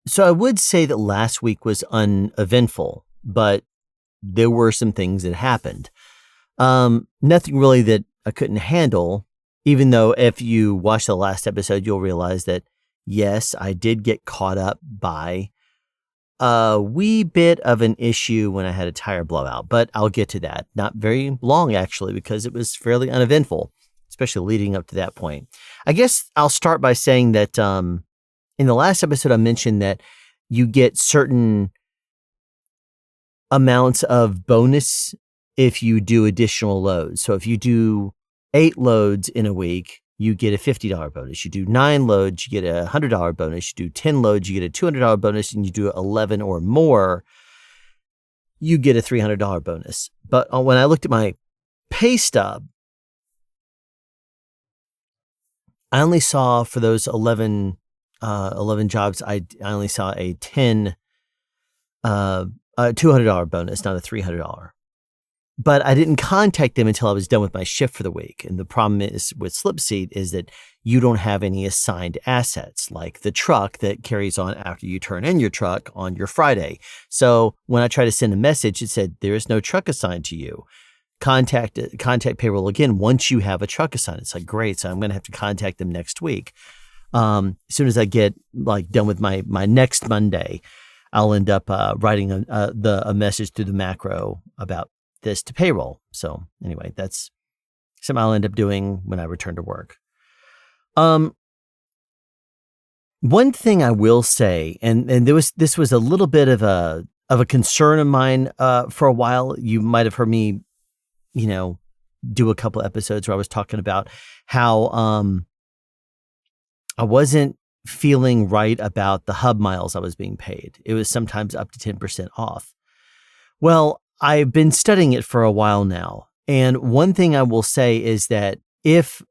So I would say that last week was uneventful, but there were some things that happened. Nothing really that I couldn't handle, even though if you watch the last episode, you'll realize that, yes, I did get caught up by a wee bit of an issue when I had a tire blowout, but I'll get to that. Not very long, actually, because it was fairly uneventful, especially leading up to that point. I guess I'll start by saying that in the last episode, I mentioned that you get certain amounts of bonus if you do additional loads. So if you do 8 loads in a week, you get a $50 bonus. You do 9 loads, you get a $100 bonus. You do 10 loads, you get a $200 bonus. And you do 11 or more, you get a $300 bonus. But when I looked at my pay stub, I only saw for those 11 jobs, I only saw a $200 bonus, not a $300. But I didn't contact them until I was done with my shift for the week. And the problem is with SlipSeed is that you don't have any assigned assets, like the truck that carries on after you turn in your truck on your Friday. So when I tried to send a message, it said, there is no truck assigned to you. Contact payroll again once you have a truck assigned. It's like, great. So I'm going to have to contact them next week. As soon as I get done with my next Monday, I'll end up writing a message through the macro about this to payroll. So anyway, that's something I'll end up doing when I return to work. One thing I will say, and this was a little bit of a concern of mine for a while. You might have heard me, do a couple episodes where I was talking about how I wasn't feeling right about the hub miles I was being paid. It was sometimes up to 10% off. Well, I've been studying it for a while now. And one thing I will say is that if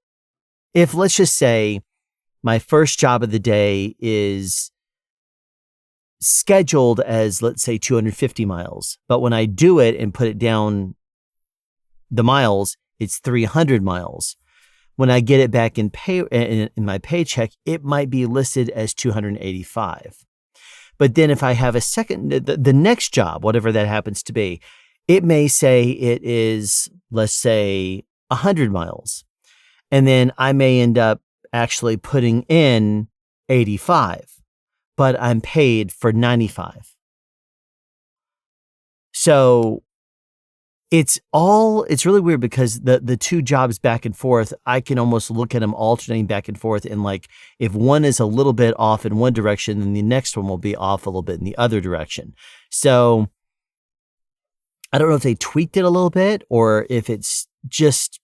let's just say my first job of the day is scheduled as, let's say, 250 miles, but when I do it and put it down the miles, it's 300 miles. When I get it back in my paycheck, it might be listed as 285. But then if I have a second, the next job, whatever that happens to be, it may say it is, let's say, 100 miles. And then I may end up actually putting in 85, but I'm paid for 95. So it's really weird because the two jobs back and forth, I can almost look at them alternating back and forth. And if one is a little bit off in one direction, then the next one will be off a little bit in the other direction. So I don't know if they tweaked it a little bit or if it's just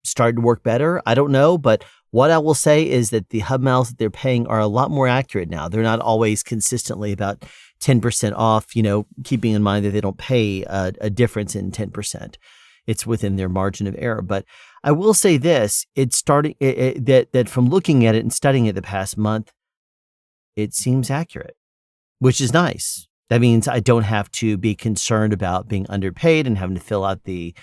started to work better. I don't know. But what I will say is that the hub miles that they're paying are a lot more accurate now. They're not always consistently about 10% off, keeping in mind that they don't pay a difference in 10%. It's within their margin of error. But I will say this, that from looking at it and studying it the past month, it seems accurate, which is nice. That means I don't have to be concerned about being underpaid and having to fill out the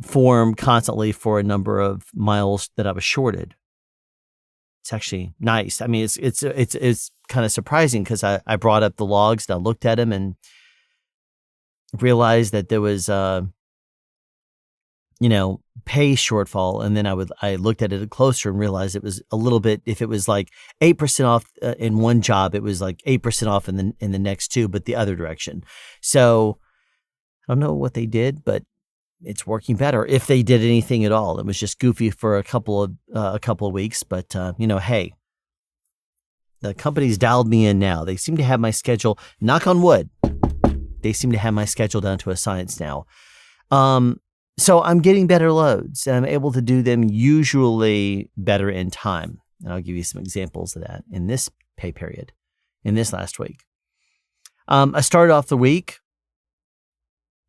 form constantly for a number of miles that I was shorted. It's actually nice. I mean, it's kind of surprising because I brought up the logs and I looked at them and realized that there was pay shortfall. And then I looked at it closer and realized it was a little bit, if it was like 8% off in one job, it was like 8% off in the next two, but the other direction. So I don't know what they did, but it's working better. If they did anything at all, it was just goofy for a couple of weeks, but hey, the company's dialed me in now. They seem to have my schedule, knock on wood. They seem to have my schedule down to a science now. So I'm getting better loads and I'm able to do them usually better in time. And I'll give you some examples of that in this pay period, in this last week. I started off the week.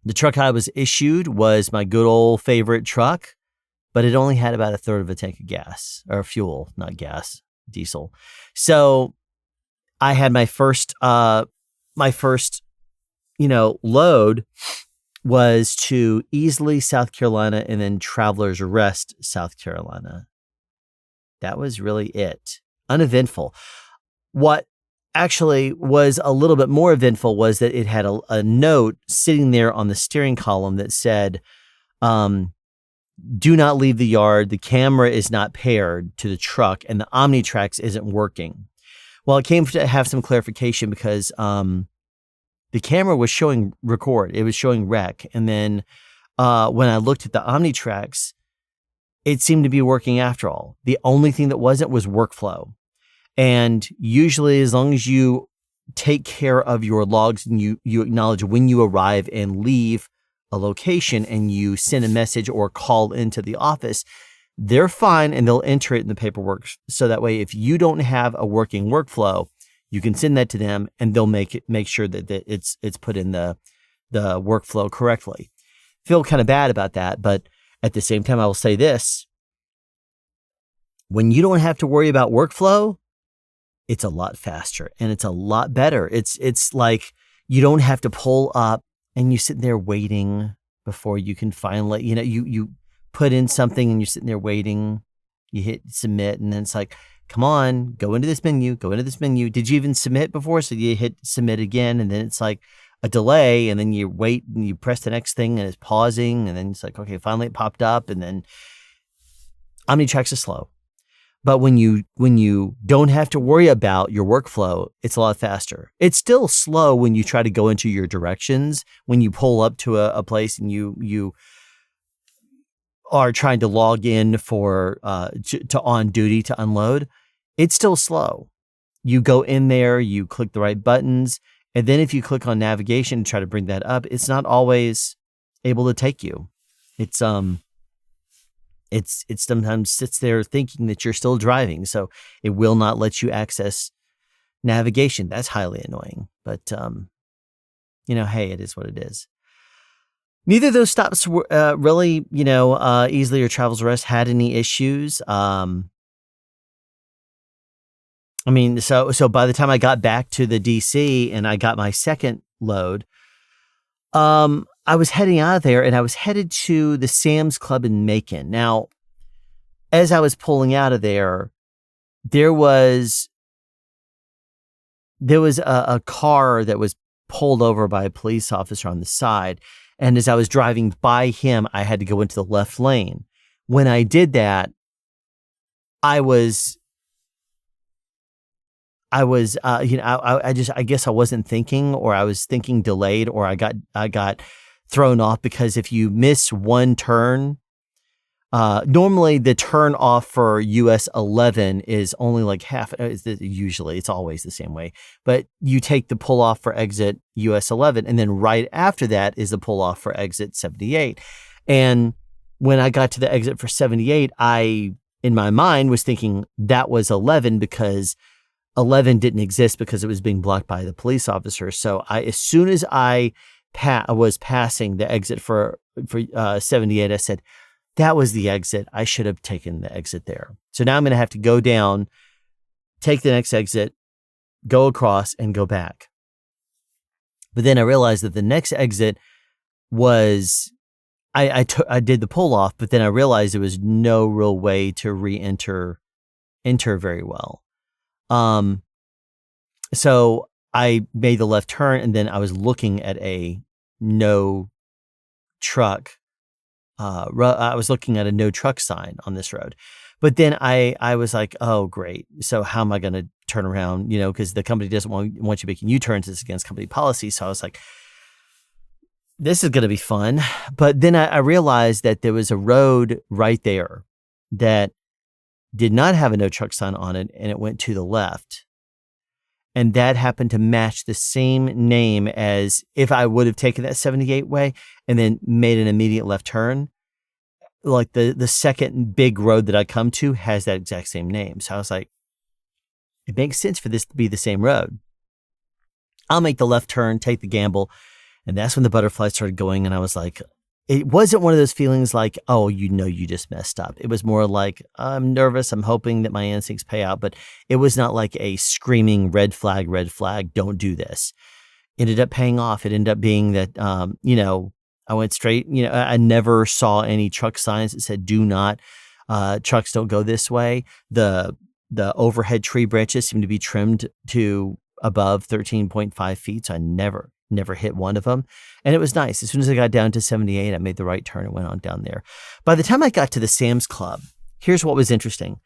The truck I was issued was my good old favorite truck, but it only had about a third of a tank of gas, or fuel, not gas, diesel. So I had my first load was to Easley, South Carolina, and then Travelers Rest, South Carolina. That was really it. Uneventful. What actually was a little bit more eventful was that it had a note sitting there on the steering column that said, do not leave the yard. The camera is not paired to the truck and the Omnitrax isn't working. Well, it came to have some clarification because the camera was showing record. It was showing rec. And then when I looked at the Omnitrax, it seemed to be working after all. The only thing that wasn't was workflow. And usually as long as you take care of your logs and you acknowledge when you arrive and leave a location and you send a message or call into the office, they're fine and they'll enter it in the paperwork. So that way, if you don't have a working workflow, you can send that to them and they'll make sure that it's put in the workflow correctly. Feel kind of bad about that, but at the same time, I will say this. When you don't have to worry about workflow, it's a lot faster and it's a lot better. It's like you don't have to pull up and you sit there waiting before you can finally, you put in something and you're sitting there waiting, you hit submit and then it's like, come on, go into this menu. Did you even submit before? So you hit submit again and then it's like a delay and then you wait and you press the next thing and it's pausing and then it's like, okay, finally it popped up and then Omnitrax is slow. But when you don't have to worry about your workflow, it's a lot faster. It's still slow when you try to go into your directions, when you pull up to a place and you are trying to log in for to on duty to unload. It's still slow. You go in there, you click the right buttons, and then if you click on navigation and try to bring that up, it's not always able to take you. It sometimes sits there thinking that you're still driving, so it will not let you access navigation. That's highly annoying, but hey, it is what it is. Neither of those stops were really, Easily or Travels Rest had any issues. So by the time I got back to the DC and I got my second load, I was heading out of there and I was headed to the Sam's Club in Macon. Now, as I was pulling out of there, there was a car that was pulled over by a police officer on the side. And as I was driving by him, I had to go into the left lane. When I did that, I guess I wasn't thinking, or I was thinking delayed, or I got thrown off because if you miss one turn, normally the turn off for US 11 is only like half. Usually it's always the same way, but you take the pull off for exit US 11, and then right after that is the pull off for exit 78. And when I got to the exit for 78, I, in my mind, was thinking that was 11 because 11 didn't exist because it was being blocked by the police officer. So as soon as I was passing the exit for 78, I said, that was the exit. I should have taken the exit there. So now I'm going to have to go down, take the next exit, go across, and go back. But then I realized that the next exit was, I did the pull off, but then I realized there was no real way to enter very well. So I made the left turn and then I was looking at a no truck. I was looking at a no truck sign on this road, but then I was like, oh, great. So how am I going to turn around? Cause the company doesn't want you making U-turns. It's against company policy. So I was like, this is going to be fun. But then I realized that there was a road right there that did not have a no truck sign on it, and it went to the left. And that happened to match the same name as if I would have taken that 78 way and then made an immediate left turn. Like the second big road that I come to has that exact same name. So I was like, it makes sense for this to be the same road. I'll make the left turn, take the gamble. And that's when the butterflies started going. And I was like, it wasn't one of those feelings like, oh, you just messed up. It was more like, I'm nervous. I'm hoping that my instincts pay out. But it was not like a screaming red flag, don't do this. It ended up paying off. It ended up being that, I went straight. I never saw any truck signs that said, do not, trucks don't go this way. The overhead tree branches seem to be trimmed to above 13.5 feet. So I never hit one of them. And it was nice. As soon as I got down to 78, I made the right turn and went on down there. By the time I got to the Sam's Club, here's what was interesting.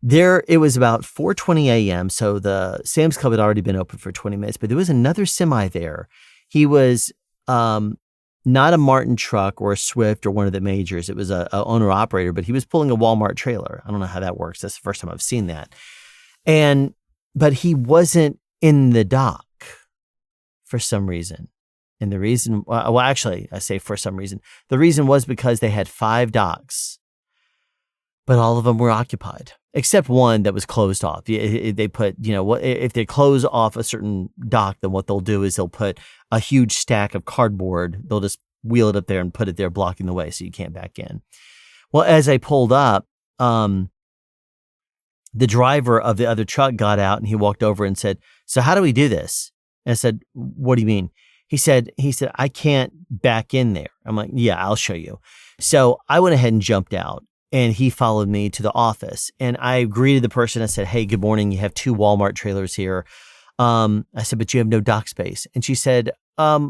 It was about 4:20 a.m. So the Sam's Club had already been open for 20 minutes, but there was another semi there. He was not a Martin truck or a Swift or one of the majors. It was a owner operator, but he was pulling a Walmart trailer. I don't know how that works. That's the first time I've seen that. But he wasn't in the dock for some reason. And the reason, well, actually, I say for some reason. The reason was because they had 5 docks, but all of them were occupied, except one that was closed off. They put, if they close off a certain dock, then what they'll do is they'll put a huge stack of cardboard. They'll just wheel it up there and put it there, blocking the way so you can't back in. Well, as I pulled up, the driver of the other truck got out and he walked over and said, "So how do we do this?" And I said, "What do you mean?" He said, "I can't back in there." I'm like, "Yeah, I'll show you." So I went ahead and jumped out and he followed me to the office and I greeted the person. I said, "Hey, good morning. You have 2 Walmart trailers here." I said, "But you have no dock space." And she said, "Let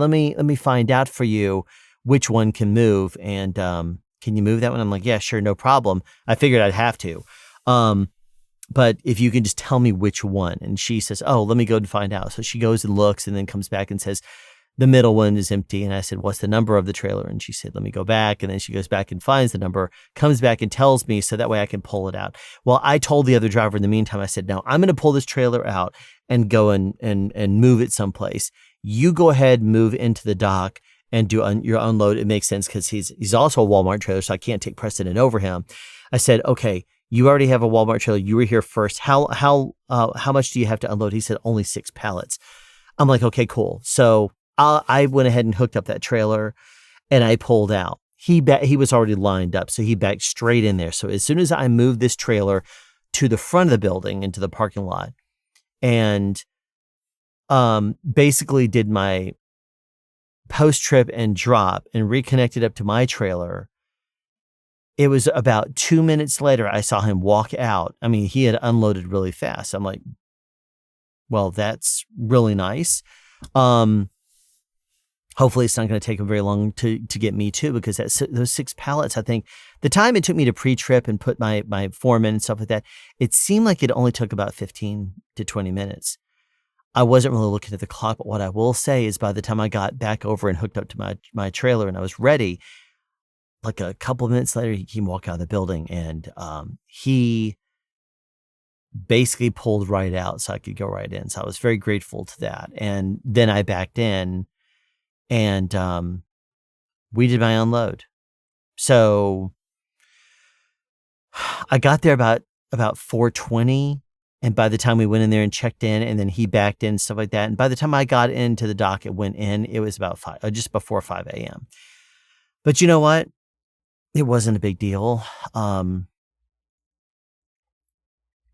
me find out for you which one can move. And, can you move that one?" I'm like, "Yeah, sure. No problem." I figured I'd have to. But if you can just tell me which one. And she says, "Oh, let me go and find out." So she goes and looks and then comes back and says, "The middle one is empty." And I said, "What's the number of the trailer?" And she said, "Let me go back." And then she goes back and finds the number, comes back and tells me so that way I can pull it out. Well, I told the other driver in the meantime, I said, "No, I'm going to pull this trailer out and go and move it someplace. You go ahead, move into the dock and do your unload." It makes sense because he's also a Walmart trailer, so I can't take precedent over him. I said, "Okay, you already have a Walmart trailer. You were here first. How much do you have to unload?" He said, "Only 6 pallets." I'm like, "Okay, cool." So I went ahead and hooked up that trailer and I pulled out. He was already lined up. So he backed straight in there. So as soon as I moved this trailer to the front of the building into the parking lot and basically did my post trip and drop and reconnected up to my trailer, it was about 2 minutes later, I saw him walk out. I mean, he had unloaded really fast. I'm like, well, that's really nice. Hopefully it's not going to take him very long to get me too, because those 6 pallets, I think the time it took me to pre-trip and put my foreman and stuff like that, it seemed like it only took about 15 to 20 minutes. I wasn't really looking at the clock, but what I will say is by the time I got back over and hooked up to my trailer and I was ready, like a couple of minutes later, he came walk out of the building and he basically pulled right out so I could go right in. So I was very grateful to that. And then I backed in and we did my unload. So I got there about 4:20. And by the time we went in there and checked in and then he backed in and stuff like that. And by the time I got into the dock, it went in, it was about just before 5 a.m. But you know what? It wasn't a big deal.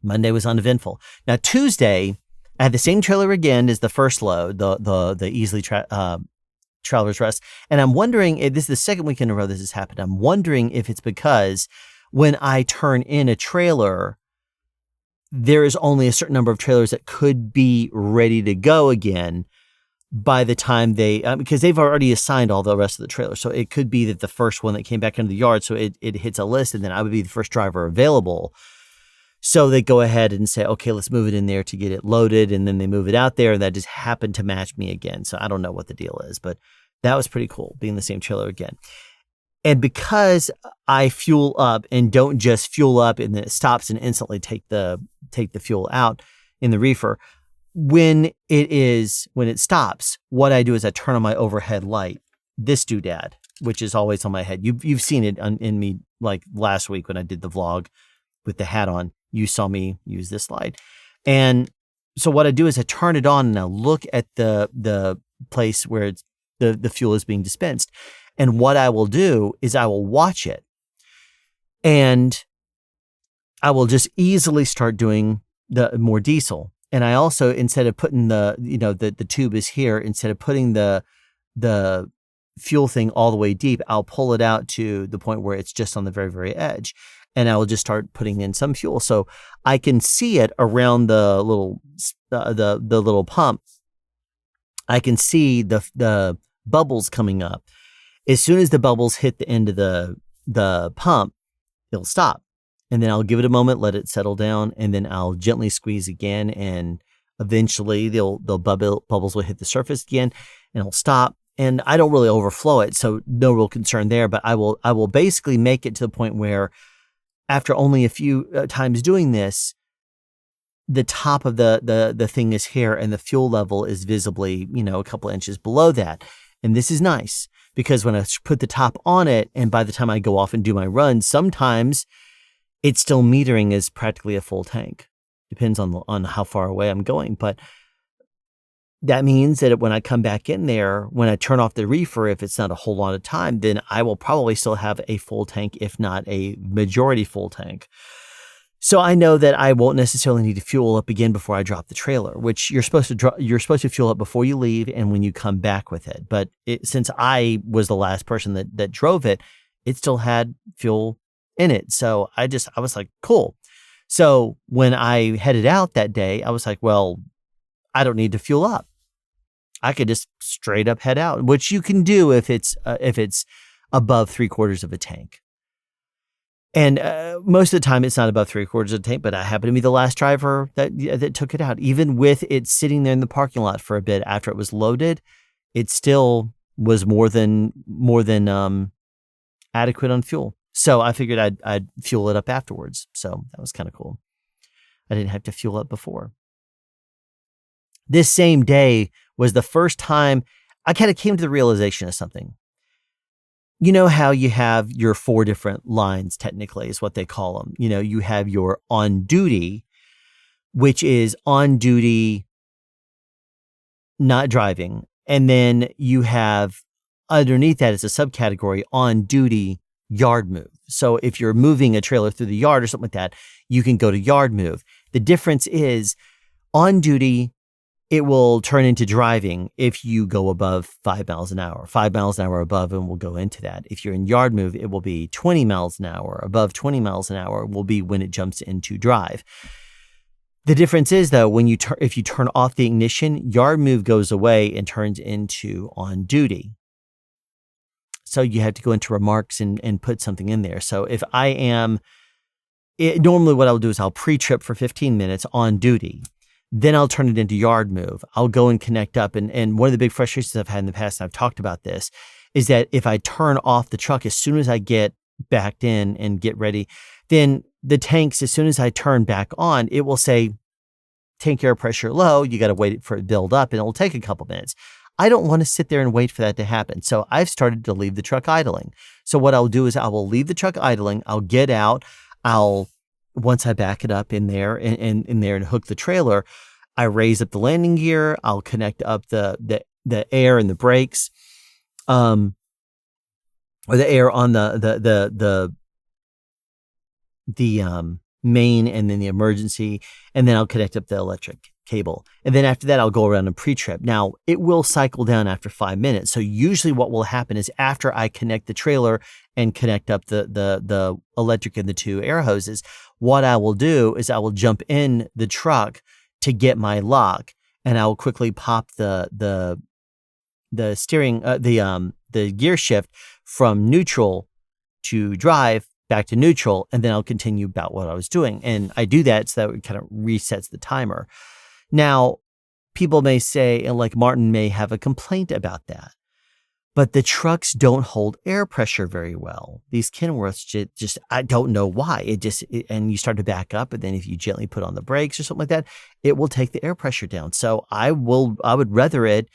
Monday was uneventful. Now, Tuesday, I had the same trailer again as the first load, the Easily Traveler's Rest. And I'm wondering, this is the second week in a row this has happened. I'm wondering if it's because when I turn in a trailer, there is only a certain number of trailers that could be ready to go again by the time because they've already assigned all the rest of the trailers. So it could be that the first one that came back into the yard, so it hits a list and then I would be the first driver available. So they go ahead and say, okay, let's move it in there to get it loaded. And then they move it out there and that just happened to match me again. So I don't know what the deal is, but that was pretty cool being the same trailer again. And because I fuel up and don't just fuel up and then it stops and instantly take the fuel out in the reefer, when it stops, what I do is I turn on my overhead light, this doodad, which is always on my head. You've seen it in me like last week when I did the vlog with the hat on. You saw me use this light. And so what I do is I turn it on and I look at the place where the fuel is being dispensed. And what I will do is I will watch it and I will just easily start doing the more diesel. And I also, instead of putting the tube is here, instead of putting the fuel thing all the way deep, I'll pull it out to the point where it's just on the very, very edge. And I will just start putting in some fuel. So I can see it around the little the little pump, I can see the bubbles coming up. As soon as the bubbles hit the end of the pump, it'll stop. And then I'll give it a moment, let it settle down, and then I'll gently squeeze again, and eventually bubbles will hit the surface again, and it'll stop. And I don't really overflow it, so no real concern there. But I will basically make it to the point where, after only a few times doing this, the top of the thing is here, and the fuel level is visibly, a couple of inches below that. And this is nice because when I put the top on it, and by the time I go off and do my run, sometimes it's still metering as practically a full tank. Depends on how far away I'm going. But that means that when I come back in there, when I turn off the reefer, if it's not a whole lot of time, then I will probably still have a full tank, if not a majority full tank. So I know that I won't necessarily need to fuel up again before I drop the trailer, which you're supposed to fuel up before you leave and when you come back with it. But since I was the last person that drove it, it still had fuel in it. So I was like, cool. So when I headed out that day, I was like, well, I don't need to fuel up. I could just straight up head out, which you can do if it's above 3/4 of a tank. And most of the time, it's not above 3/4 of a tank. But I happen to be the last driver that took it out, even with it sitting there in the parking lot for a bit after it was loaded. It still was more than adequate on fuel. So I figured I'd fuel it up afterwards. So that was kind of cool. I didn't have to fuel up before. This same day was the first time I kind of came to the realization of something. You know how you have your 4 different lines, technically, is what they call them. You have your on duty, which is on duty, not driving. And then you have underneath that as a subcategory, on duty yard move. So if you're moving a trailer through the yard or something like that, you can go to yard move. The difference is on duty, it will turn into driving if you go above 5 miles an hour. 5 miles an hour above, and we'll go into that. If you're in yard move, it will be 20 miles an hour. Above 20 miles an hour will be when it jumps into drive. The difference is, though, if you turn off the ignition, yard move goes away and turns into on duty. So you have to go into remarks and put something in there. So if I am, normally what I'll do is I'll pre-trip for 15 minutes on duty. Then I'll turn it into yard move. I'll go and connect up. And one of the big frustrations I've had in the past, and I've talked about this, is that if I turn off the truck as soon as I get backed in and get ready, then the tanks, as soon as I turn back on, it will say tank air pressure low. You got to wait for it to build up, and it will take a couple minutes. I don't want to sit there and wait for that to happen. So I've started to leave the truck idling. So what I'll do is I will leave the truck idling. I'll get out. Once I back it up in there and hook the trailer, I raise up the landing gear. I'll connect up the air and the brakes, or the air on the main and then the emergency, and then I'll connect up the electric cable. And then after that, I'll go around and pre-trip. Now, it will cycle down after 5 minutes. So usually what will happen is after I connect the trailer and connect up the electric and the 2 air hoses, what I will do is I will jump in the truck to get my lock, and I will quickly pop the steering, the gear shift from neutral to drive back to neutral, and then I'll continue about what I was doing. And I do that so that it kind of resets the timer. Now, people may say, and like Martin may have a complaint about that, but the trucks don't hold air pressure very well. These Kenworths just I don't know why. And you start to back up, and then if you gently put on the brakes or something like that, it will take the air pressure down. So I would rather it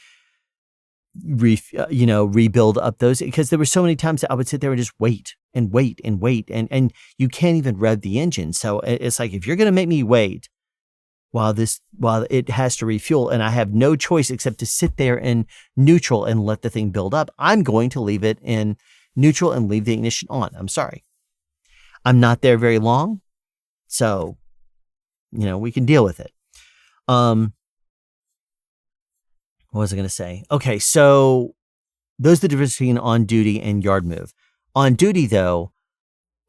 rebuild up those, because there were so many times that I would sit there and just wait and you can't even rev the engine. So it's like, if you're going to make me wait while it has to refuel and I have no choice except to sit there in neutral and let the thing build up, I'm going to leave it in neutral and leave the ignition on. I'm sorry. I'm not there very long. So, we can deal with it. What was I going to say? Okay. So those are the difference between on duty and yard move. On duty, though,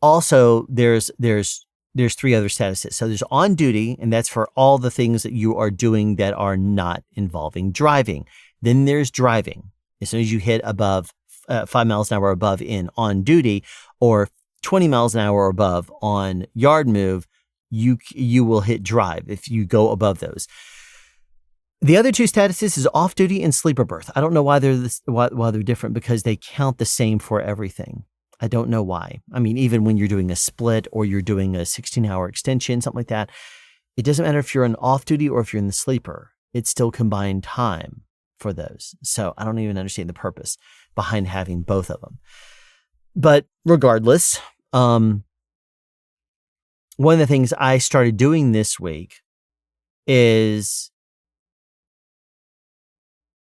also there's there's three other statuses. So there's on duty, and that's for all the things that you are doing that are not involving driving. Then there's driving. As soon as you hit above 5 miles an hour above in on duty, or 20 miles an hour or above on yard move, you will hit drive if you go above those. The other two statuses is off duty and sleeper berth. I don't know why they're different, because they count the same for everything. I don't know why. I mean, even when you're doing a split or you're doing a 16-hour extension, something like that, it doesn't matter if you're on off duty or if you're in the sleeper. It's still combined time for those. So I don't even understand the purpose behind having both of them. But regardless, one of the things I started doing this week is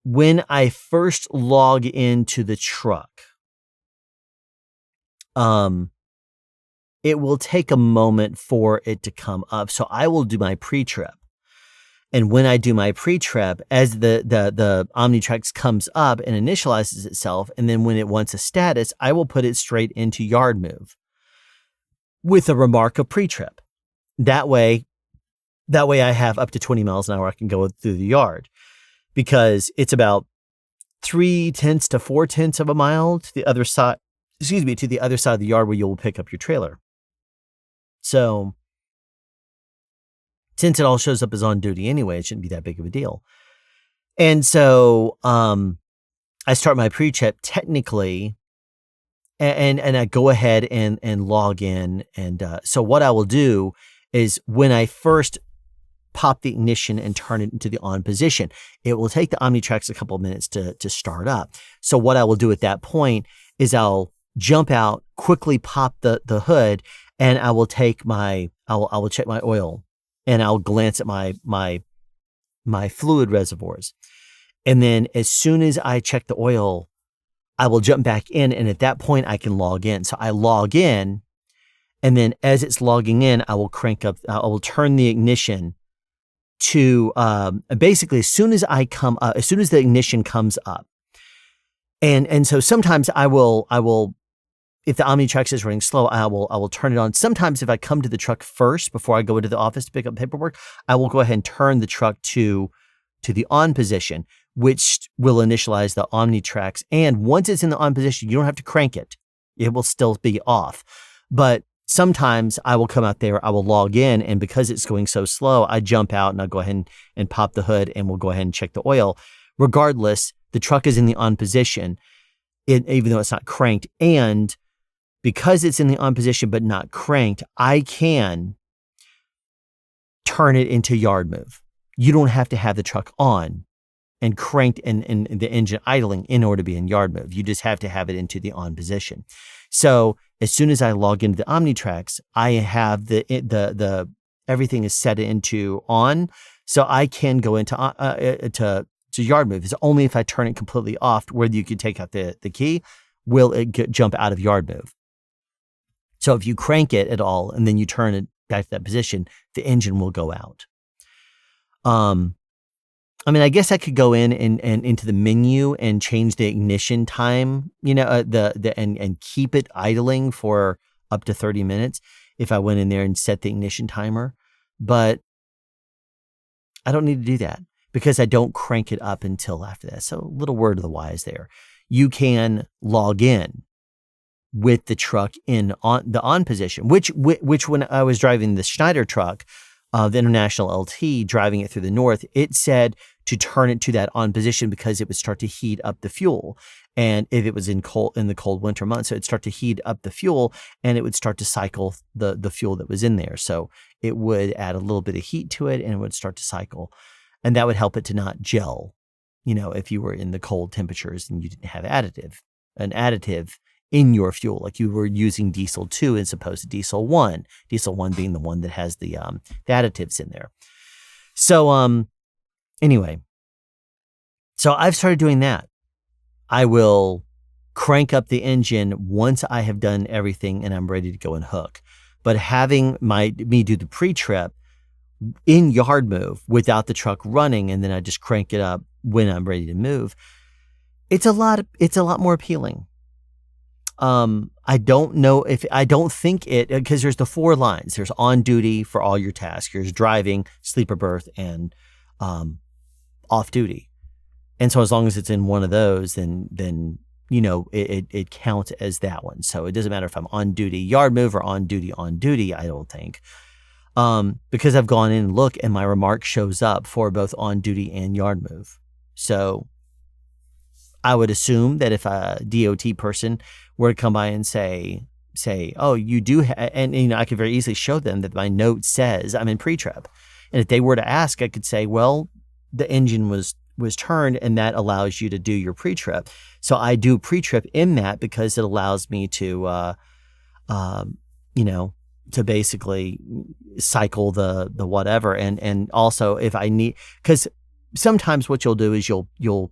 when I first log into the truck, it will take a moment for it to come up. So I will do my pre-trip. And when I do my pre-trip, as the Omnitrax comes up and initializes itself, and then when it wants a status, I will put it straight into yard move with a remark of pre-trip. That way I have up to 20 miles an hour I can go through the yard, because it's about 0.3 to 0.4 of a mile to the other side, to the other side of the yard where you'll pick up your trailer. So since it all shows up as on duty anyway, it shouldn't be that big of a deal. And so I start my pre-trip technically, and I go ahead and log in. And so what I will do is, when I first pop the ignition and turn it into the on position, it will take the Omnitrax a couple of minutes to start up. So what I will do at that point is I'll jump out, quickly pop the hood, and I will take I will check my oil, and I'll glance at my fluid reservoirs. And then as soon as I check the oil, I will jump back in, and at that point I can log in. So I log in, and then as it's logging in, I will turn the ignition to basically as soon as the ignition comes up. And so sometimes I will if the Omnitrax is running slow, I will turn it on. Sometimes if I come to the truck first before I go into the office to pick up paperwork, I will go ahead and turn the truck to the on position, which will initialize the Omnitrax. And once it's in the on position, you don't have to crank it. It will still be off. But sometimes I will come out there, I will log in, and because it's going so slow, I jump out and I'll go ahead and pop the hood, and we'll go ahead and check the oil. Regardless, the truck is in the on position, even though it's not cranked. And because it's in the on position but not cranked, I can turn it into yard move. You don't have to have the truck on and cranked and the engine idling in order to be in yard move. You just have to have it into the on position. So as soon as I log into the Omnitrax, I have the everything is set into on, so I can go into to yard move. It's only if I turn it completely off, where you can take out the key, will it jump out of yard move. So if you crank it at all and then you turn it back to that position, the engine will go out. I mean, I guess I could go in and into the menu and change the ignition time, and keep it idling for up to 30 minutes if I went in there and set the ignition timer. But I don't need to do that because I don't crank it up until after that. So, little word of the wise there. You can log in with the truck in the on position, which when I was driving the Schneider truck, the International LT, driving it through the north, it said to turn it to that on position because it would start to heat up the fuel. And if it was in the cold winter months, so it'd start to heat up the fuel and it would start to cycle the fuel that was in there. So it would add a little bit of heat to it and it would start to cycle. And that would help it to not gel, if you were in the cold temperatures and you didn't have an additive in your fuel, like you were using diesel 2 as opposed to diesel 1 being the one that has the additives in there. So, anyway, so I've started doing that. I will crank up the engine once I have done everything and I'm ready to go and hook. But having me do the pre-trip in yard move without the truck running, and then I just crank it up when I'm ready to move, it's a lot more appealing. I don't know if I don't think it because there's the 4 lines. There's on duty for all your tasks. There's driving, sleeper berth, and off duty. And so as long as it's in one of those, then it counts as that one. So it doesn't matter if I'm on duty yard move or on duty, I don't think. Because I've gone in and looked and my remark shows up for both on duty and yard move. So I would assume that if a DOT person were to come by and say, oh, you do, and I could very easily show them that my note says I'm in pre-trip. And if they were to ask, I could say, well, the engine was turned and that allows you to do your pre-trip. So I do pre-trip in that because it allows me to, to basically cycle the whatever. And also if I need, because sometimes what you'll do is you'll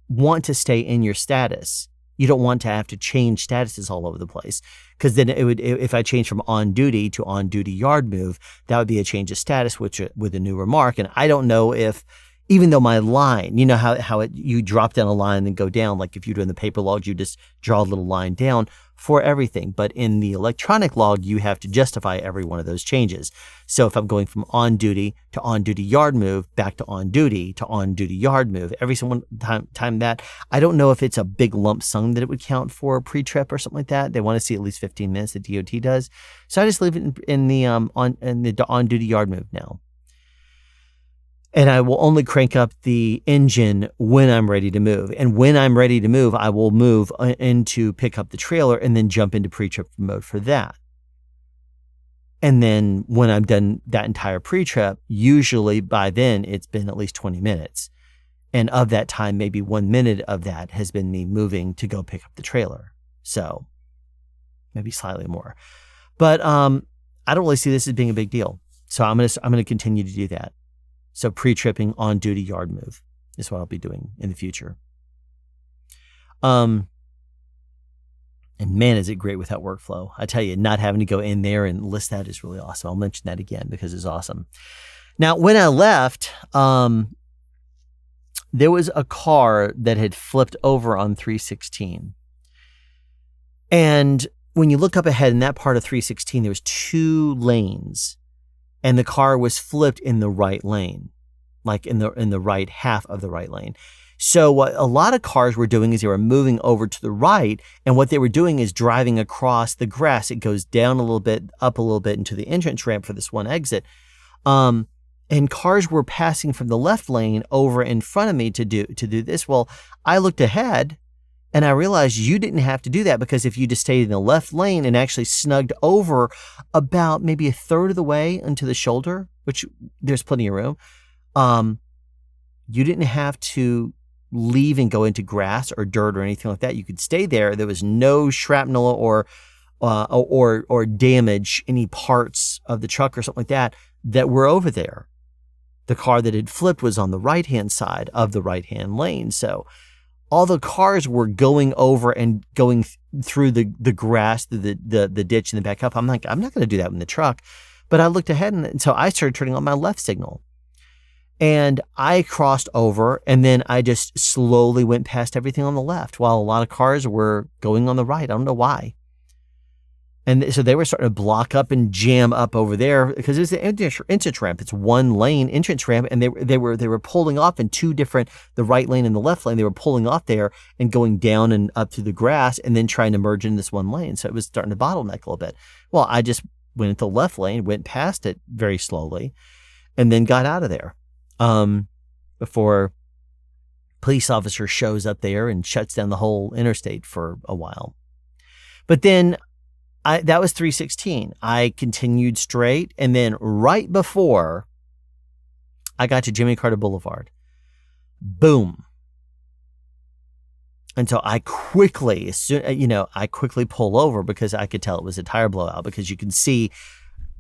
want to stay in your status. You don't want to have to change statuses all over the place. Because then if I change from on duty to on duty yard move, that would be a change of status, which with a new remark. And I don't know if, even though my line, you know how you drop down a line and then go down, like if you're doing the paper log, you just draw a little line down for everything. But in the electronic log, you have to justify every one of those changes. So if I'm going from on duty to on duty yard move, back to on duty yard move, every single time that, I don't know if it's a big lump sum that it would count for pre-trip or something like that. They want to see at least 15 minutes, the DOT does. So I just leave it in the on duty yard move now. And I will only crank up the engine when I'm ready to move. And when I'm ready to move, I will move into pick up the trailer and then jump into pre-trip mode for that. And then when I'm done that entire pre-trip, usually by then it's been at least 20 minutes. And of that time, maybe 1 minute of that has been me moving to go pick up the trailer. So maybe slightly more. But I don't really see this as being a big deal. So I'm gonna continue to do that. So pre-tripping on duty yard move is what I'll be doing in the future. And man, is it great with that workflow. I tell you, not having to go in there and list that is really awesome. I'll mention that again because it's awesome. Now, when I left, there was a car that had flipped over on 316. And when you look up ahead in that part of 316, there was 2 lanes. And the car was flipped in the right lane, like in the right half of the right lane. So what a lot of cars were doing is they were moving over to the right, and what they were doing is driving across the grass. It goes down a little bit, up a little bit into the entrance ramp for this one exit. And cars were passing from the left lane over in front of me to do this. Well, I looked ahead and I realized you didn't have to do that, because if you just stayed in the left lane and actually snugged over about maybe a third of the way into the shoulder, which there's plenty of room, you didn't have to leave and go into grass or dirt or anything like that. You could stay there. There was no shrapnel or damage any parts of the truck or something like that were over there. The car that had flipped was on the right-hand side of the right-hand lane. So all the cars were going over and going through the grass, through the ditch and then back up. I'm like, I'm not going to do that in the truck. But I looked ahead, and so I started turning on my left signal. And I crossed over, and then I just slowly went past everything on the left while a lot of cars were going on the right. I don't know why. And so they were starting to block up and jam up over there because it's an entrance ramp. It's one lane entrance ramp, and they were pulling off in 2 different, the right lane and the left lane. They were pulling off there and going down and up through the grass and then trying to merge in this one lane. So it was starting to bottleneck a little bit. Well, I just went into the left lane, went past it very slowly, and then got out of there before police officer shows up there and shuts down the whole interstate for a while. But then that was 316. I continued straight, and then right before I got to Jimmy Carter Boulevard, boom. And so I quickly pull over because I could tell it was a tire blowout, because you can see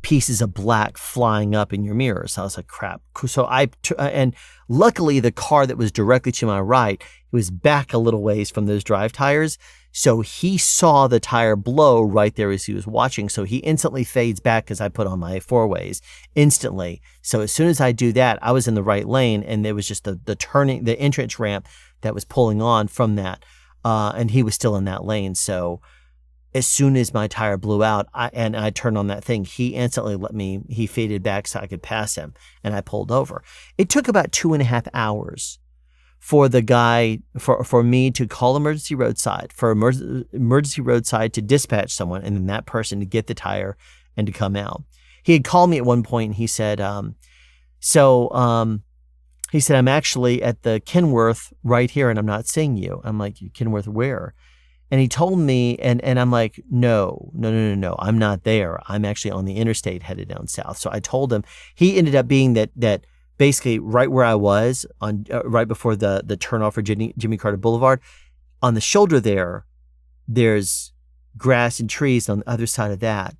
pieces of black flying up in your mirror. So I was like, crap. So and luckily the car that was directly to my right, it was back a little ways from those drive tires. So he saw the tire blow right there as he was watching. So he instantly fades back because I put on my 4-ways instantly. So as soon as I do that, I was in the right lane, and there was just the entrance ramp that was pulling on from that. And he was still in that lane. So as soon as my tire blew out and I turned on that thing, he instantly he faded back so I could pass him, and I pulled over. It took about 2.5 hours for the guy, for me to call emergency roadside, for emergency roadside to dispatch someone, and then that person to get the tire and to come out. He had called me at one point and he said, he said, I'm actually at the Kenworth right here and I'm not seeing you. I'm like, Kenworth where? And he told me, and I'm like, no, I'm not there. I'm actually on the interstate headed down south. So I told him. He ended up being that basically right where I was on right before the turnoff for Jimmy Carter Boulevard. On the shoulder there's grass and trees. On the other side of that,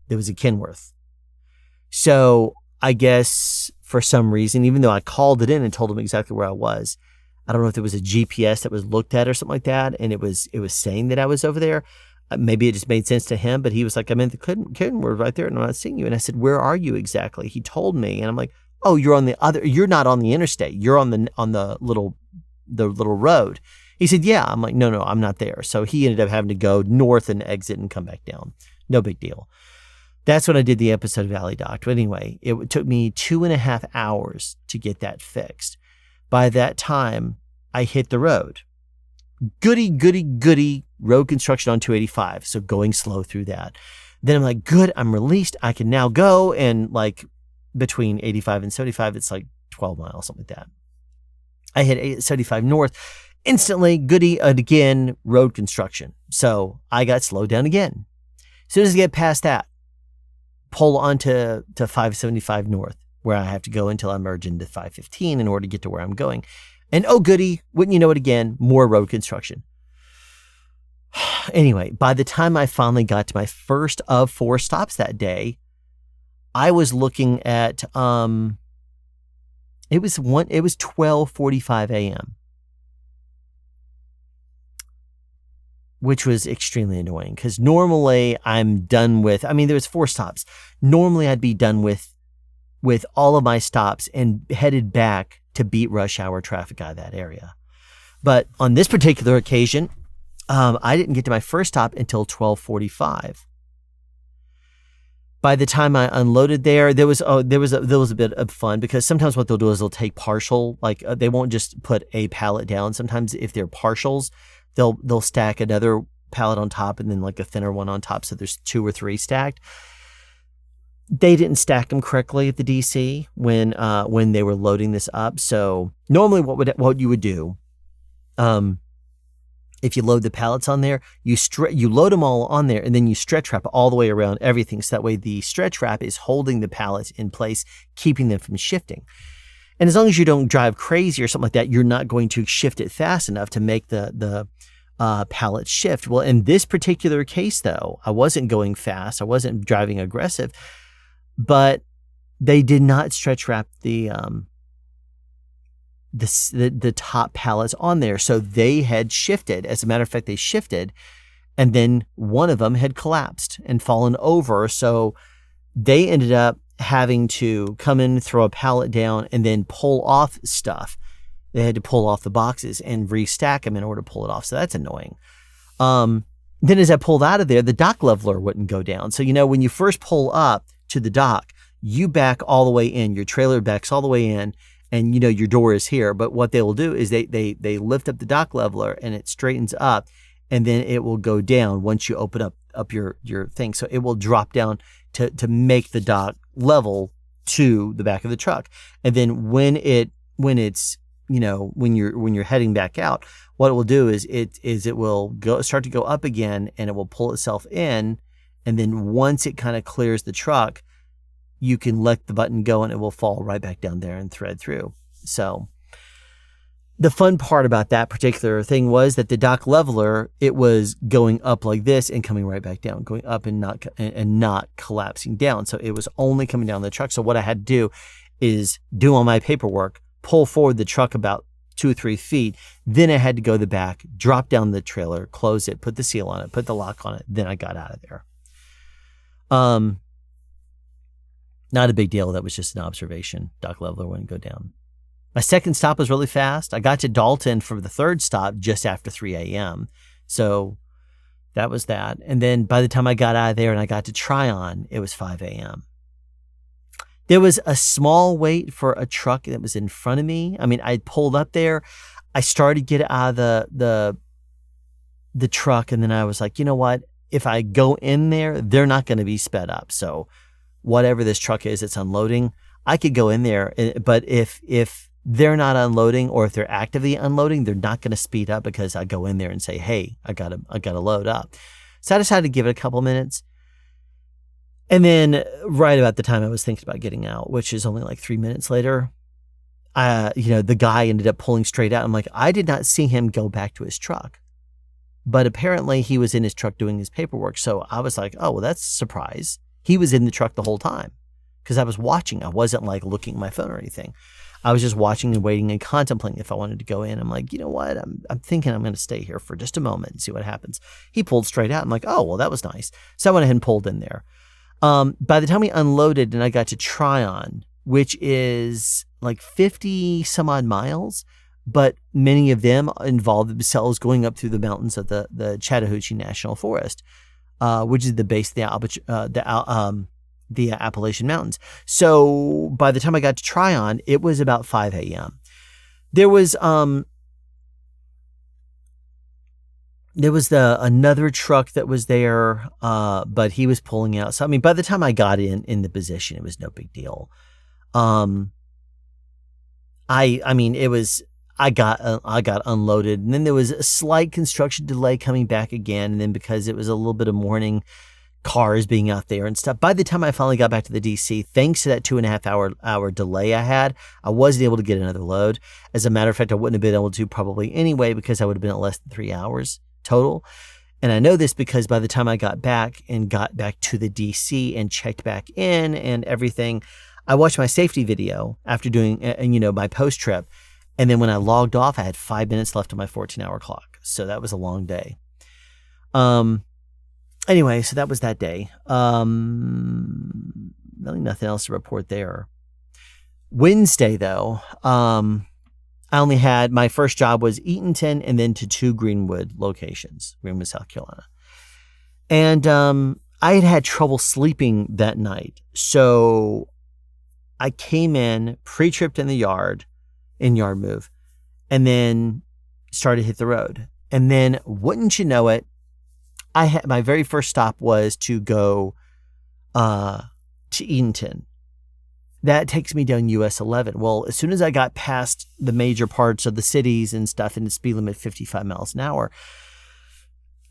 there was a Kenworth. So I guess for some reason, even though I called it in and told him exactly where I was, I don't know if there was a GPS that was looked at or something like that, and it was saying that I was over there. Maybe it just made sense to him, but he was like, I'm in the Kenworth right there, and I'm not seeing you. And I said, where are you exactly? He told me, and I'm like, oh, you're not on the interstate. You're on the little road. He said, yeah. I'm like, no, I'm not there. So he ended up having to go north and exit and come back down. No big deal. That's when I did the episode of Alley Doc. But anyway, it took me 2.5 hours to get that fixed. By that time, I hit the road. Goody road construction on 285. So going slow through that. Then I'm like, good, I'm released. I can now go. And like between 85 and 75, it's like 12 miles, something like that. I hit 75 north. Instantly, goody, again, road construction. So I got slowed down again. As soon as I get past that, pull onto 575 north, where I have to go until I merge into 515 in order to get to where I'm going. And oh goody, wouldn't you know it again, more road construction. Anyway, by the time I finally got to my first of 4 stops that day, I was looking at it was 12:45 a.m. which was extremely annoying because normally I'm done with, there was 4 stops. Normally I'd be done with all of my stops and headed back to beat rush hour traffic out of that area. But on this particular occasion, I didn't get to my first stop until 12:45. By the time I unloaded there was a bit of fun because sometimes what they'll do is they'll take partial, they won't just put a pallet down. Sometimes if they're partials, they'll stack another pallet on top and then like a thinner one on top. So there's 2 or 3 stacked. They didn't stack them correctly at the DC when they were loading this up. So normally what you would do, if you load the pallets on there, you load them all on there and then you stretch wrap all the way around everything. So that way the stretch wrap is holding the pallets in place, keeping them from shifting. And as long as you don't drive crazy or something like that, you're not going to shift it fast enough to make the pallet shift. Well, in this particular case, though, I wasn't going fast. I wasn't driving aggressive, but they did not stretch wrap the top pallets on there. So they had shifted. As a matter of fact, they shifted, and then one of them had collapsed and fallen over. So they ended up having to come in, throw a pallet down, and then pull off stuff. They had to pull off the boxes and restack them in order to pull it off. So that's annoying. Then as I pulled out of there, the dock leveler wouldn't go down. So, when you first pull up to the dock, you back all the way in. Your trailer backs all the way in, and your door is here. But what they will do is they lift up the dock leveler and it straightens up, and then it will go down once you open up your thing. So it will drop down to make the dock level to the back of the truck. And then when it's when you're heading back out, what it will do is it will start to go up again, and it will pull itself in. And then once it kind of clears the truck, you can let the button go and it will fall right back down there and thread through. So the fun part about that particular thing was that the dock leveler, it was going up like this and coming right back down, going up and not collapsing down. So it was only coming down the truck. So what I had to do is do all my paperwork, pull forward the truck about 2 or 3 feet. Then I had to go to the back, drop down the trailer, close it, put the seal on it, put the lock on it. Then I got out of there. Not a big deal. That was just an observation. Dock leveler wouldn't go down. My second stop was really fast. I got to Dalton for the third stop just after 3 a.m. So That was that. And then by the time I got out of there and I got to Tryon, it was 5 a.m. There was a small wait for a truck that was in front of me. I mean, I pulled up there. I started to get out of the truck, and then I was like, you know what? If I go in there, they're not going to be sped up. So whatever this truck is that's unloading, I could go in there. But if they're not unloading, or if they're actively unloading, they're not going to speed up because I go in there and say, hey, I got to load up. So I decided to give it a couple minutes. And then right about the time I was thinking about getting out, which is only like 3 minutes later, the guy ended up pulling straight out. I'm like, I did not see him go back to his truck, but apparently he was in his truck doing his paperwork. So I was like, oh, well, that's a surprise. He was in the truck the whole time because I was watching. I wasn't like looking at my phone or anything. I was just watching and waiting and contemplating if I wanted to go in. I'm like, you know what? I'm thinking I'm going to stay here for just a moment and see what happens. He pulled straight out. I'm like, oh, well, that was nice. So I went ahead and pulled in there. By the time we unloaded and I got to Tryon, which is like 50 some odd miles, but many of them involve themselves going up through the mountains of the Chattahoochee National Forest, which is the base of the Appalachian Mountains. So by the time I got to Tryon, it was about 5 a.m. There was another truck that was there, but he was pulling out. So I mean, by the time I got in the position, it was no big deal. I got unloaded, and then there was a slight construction delay coming back again, and then because it was a little bit of morning, cars being out there and stuff. By the time I finally got back to the DC, thanks to that 2.5 hour delay I had, I wasn't able to get another load. As a matter of fact, I wouldn't have been able to probably anyway because I would have been at less than 3 hours total. And I know this because by the time I got back to the DC and checked back in and everything, I watched my safety video after doing, my post trip. And then when I logged off, I had 5 minutes left on my 14-hour clock. So that was a long day. Anyway, so that was that day. Really nothing else to report there. Wednesday, though, I only had, my first job was Eatonton and then to 2 Greenwood locations, Greenwood, South Carolina. And I had trouble sleeping that night. So I came in, pre-tripped in the yard move, and then started to hit the road. And then, wouldn't you know it, my very first stop was to go to Eatonton. That takes me down US 11. Well, as soon as I got past the major parts of the cities and stuff, and the speed limit 55 miles an hour,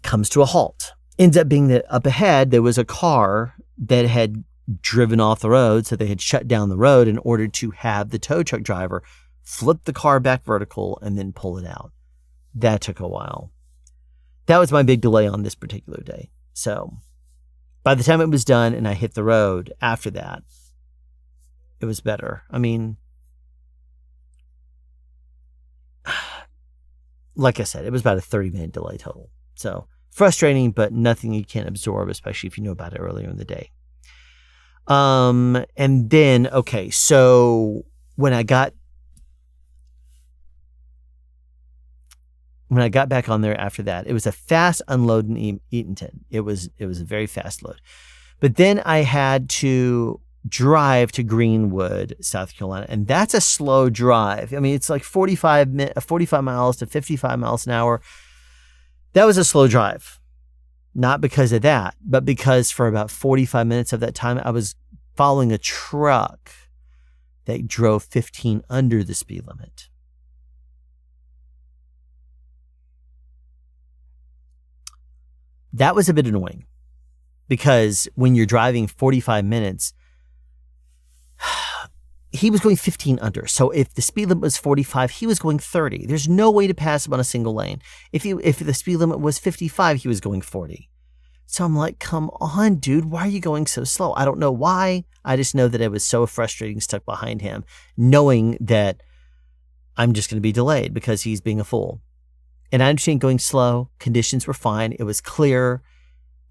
comes to a halt. Ends up being that up ahead, there was a car that had driven off the road, so they had shut down the road in order to have the tow truck driver flip the car back vertical and then pull it out. That took a while. That was my big delay on this particular day. So by the time it was done and I hit the road after that, it was better. I mean, like I said, it was about a 30-minute delay total. So frustrating, but nothing you can't absorb, especially if you know about it earlier in the day. And then, okay, so when I got back on there after that, it was a fast unload in Eatonton. It was a very fast load. But then I had to drive to Greenwood, South Carolina, and that's a slow drive. I mean, it's like 45 miles to 55 miles an hour. That was a slow drive. Not because of that, but because for about 45 minutes of that time, I was following a truck that drove 15 under the speed limit. That was a bit annoying because when you're driving 45 minutes, he was going 15 under. So if the speed limit was 45, he was going 30. There's no way to pass him on a single lane. If the speed limit was 55, he was going 40. So I'm like, come on, dude, why are you going so slow? I don't know why. I just know that it was so frustrating stuck behind him, knowing that I'm just going to be delayed because he's being a fool. And I understand going slow. Conditions were fine. It was clear.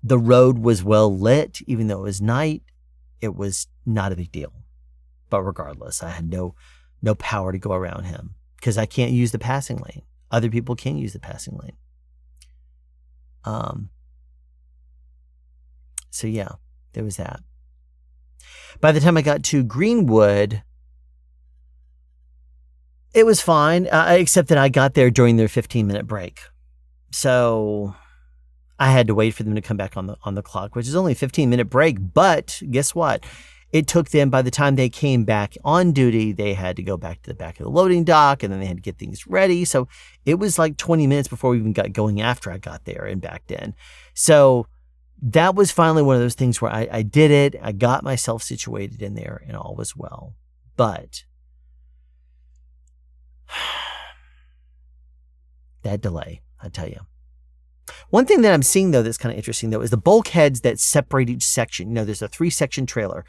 The road was well lit, even though it was night. It was not a big deal. But regardless, I had no power to go around him because I can't use the passing lane. Other people can use the passing lane. So yeah, there was that. By the time I got to Greenwood, it was fine, except that I got there during their 15-minute break. So I had to wait for them to come back on the clock, which is only a 15-minute break. But guess what? It took them, by the time they came back on duty, they had to go back to the back of the loading dock, and then they had to get things ready. So it was like 20 minutes before we even got going after I got there and backed in. So that was finally one of those things where I did it. I got myself situated in there and all was well. But that delay, I tell you. One thing that I'm seeing, though, that's kind of interesting, though, is the bulkheads that separate each section. You know, there's a 3-section trailer,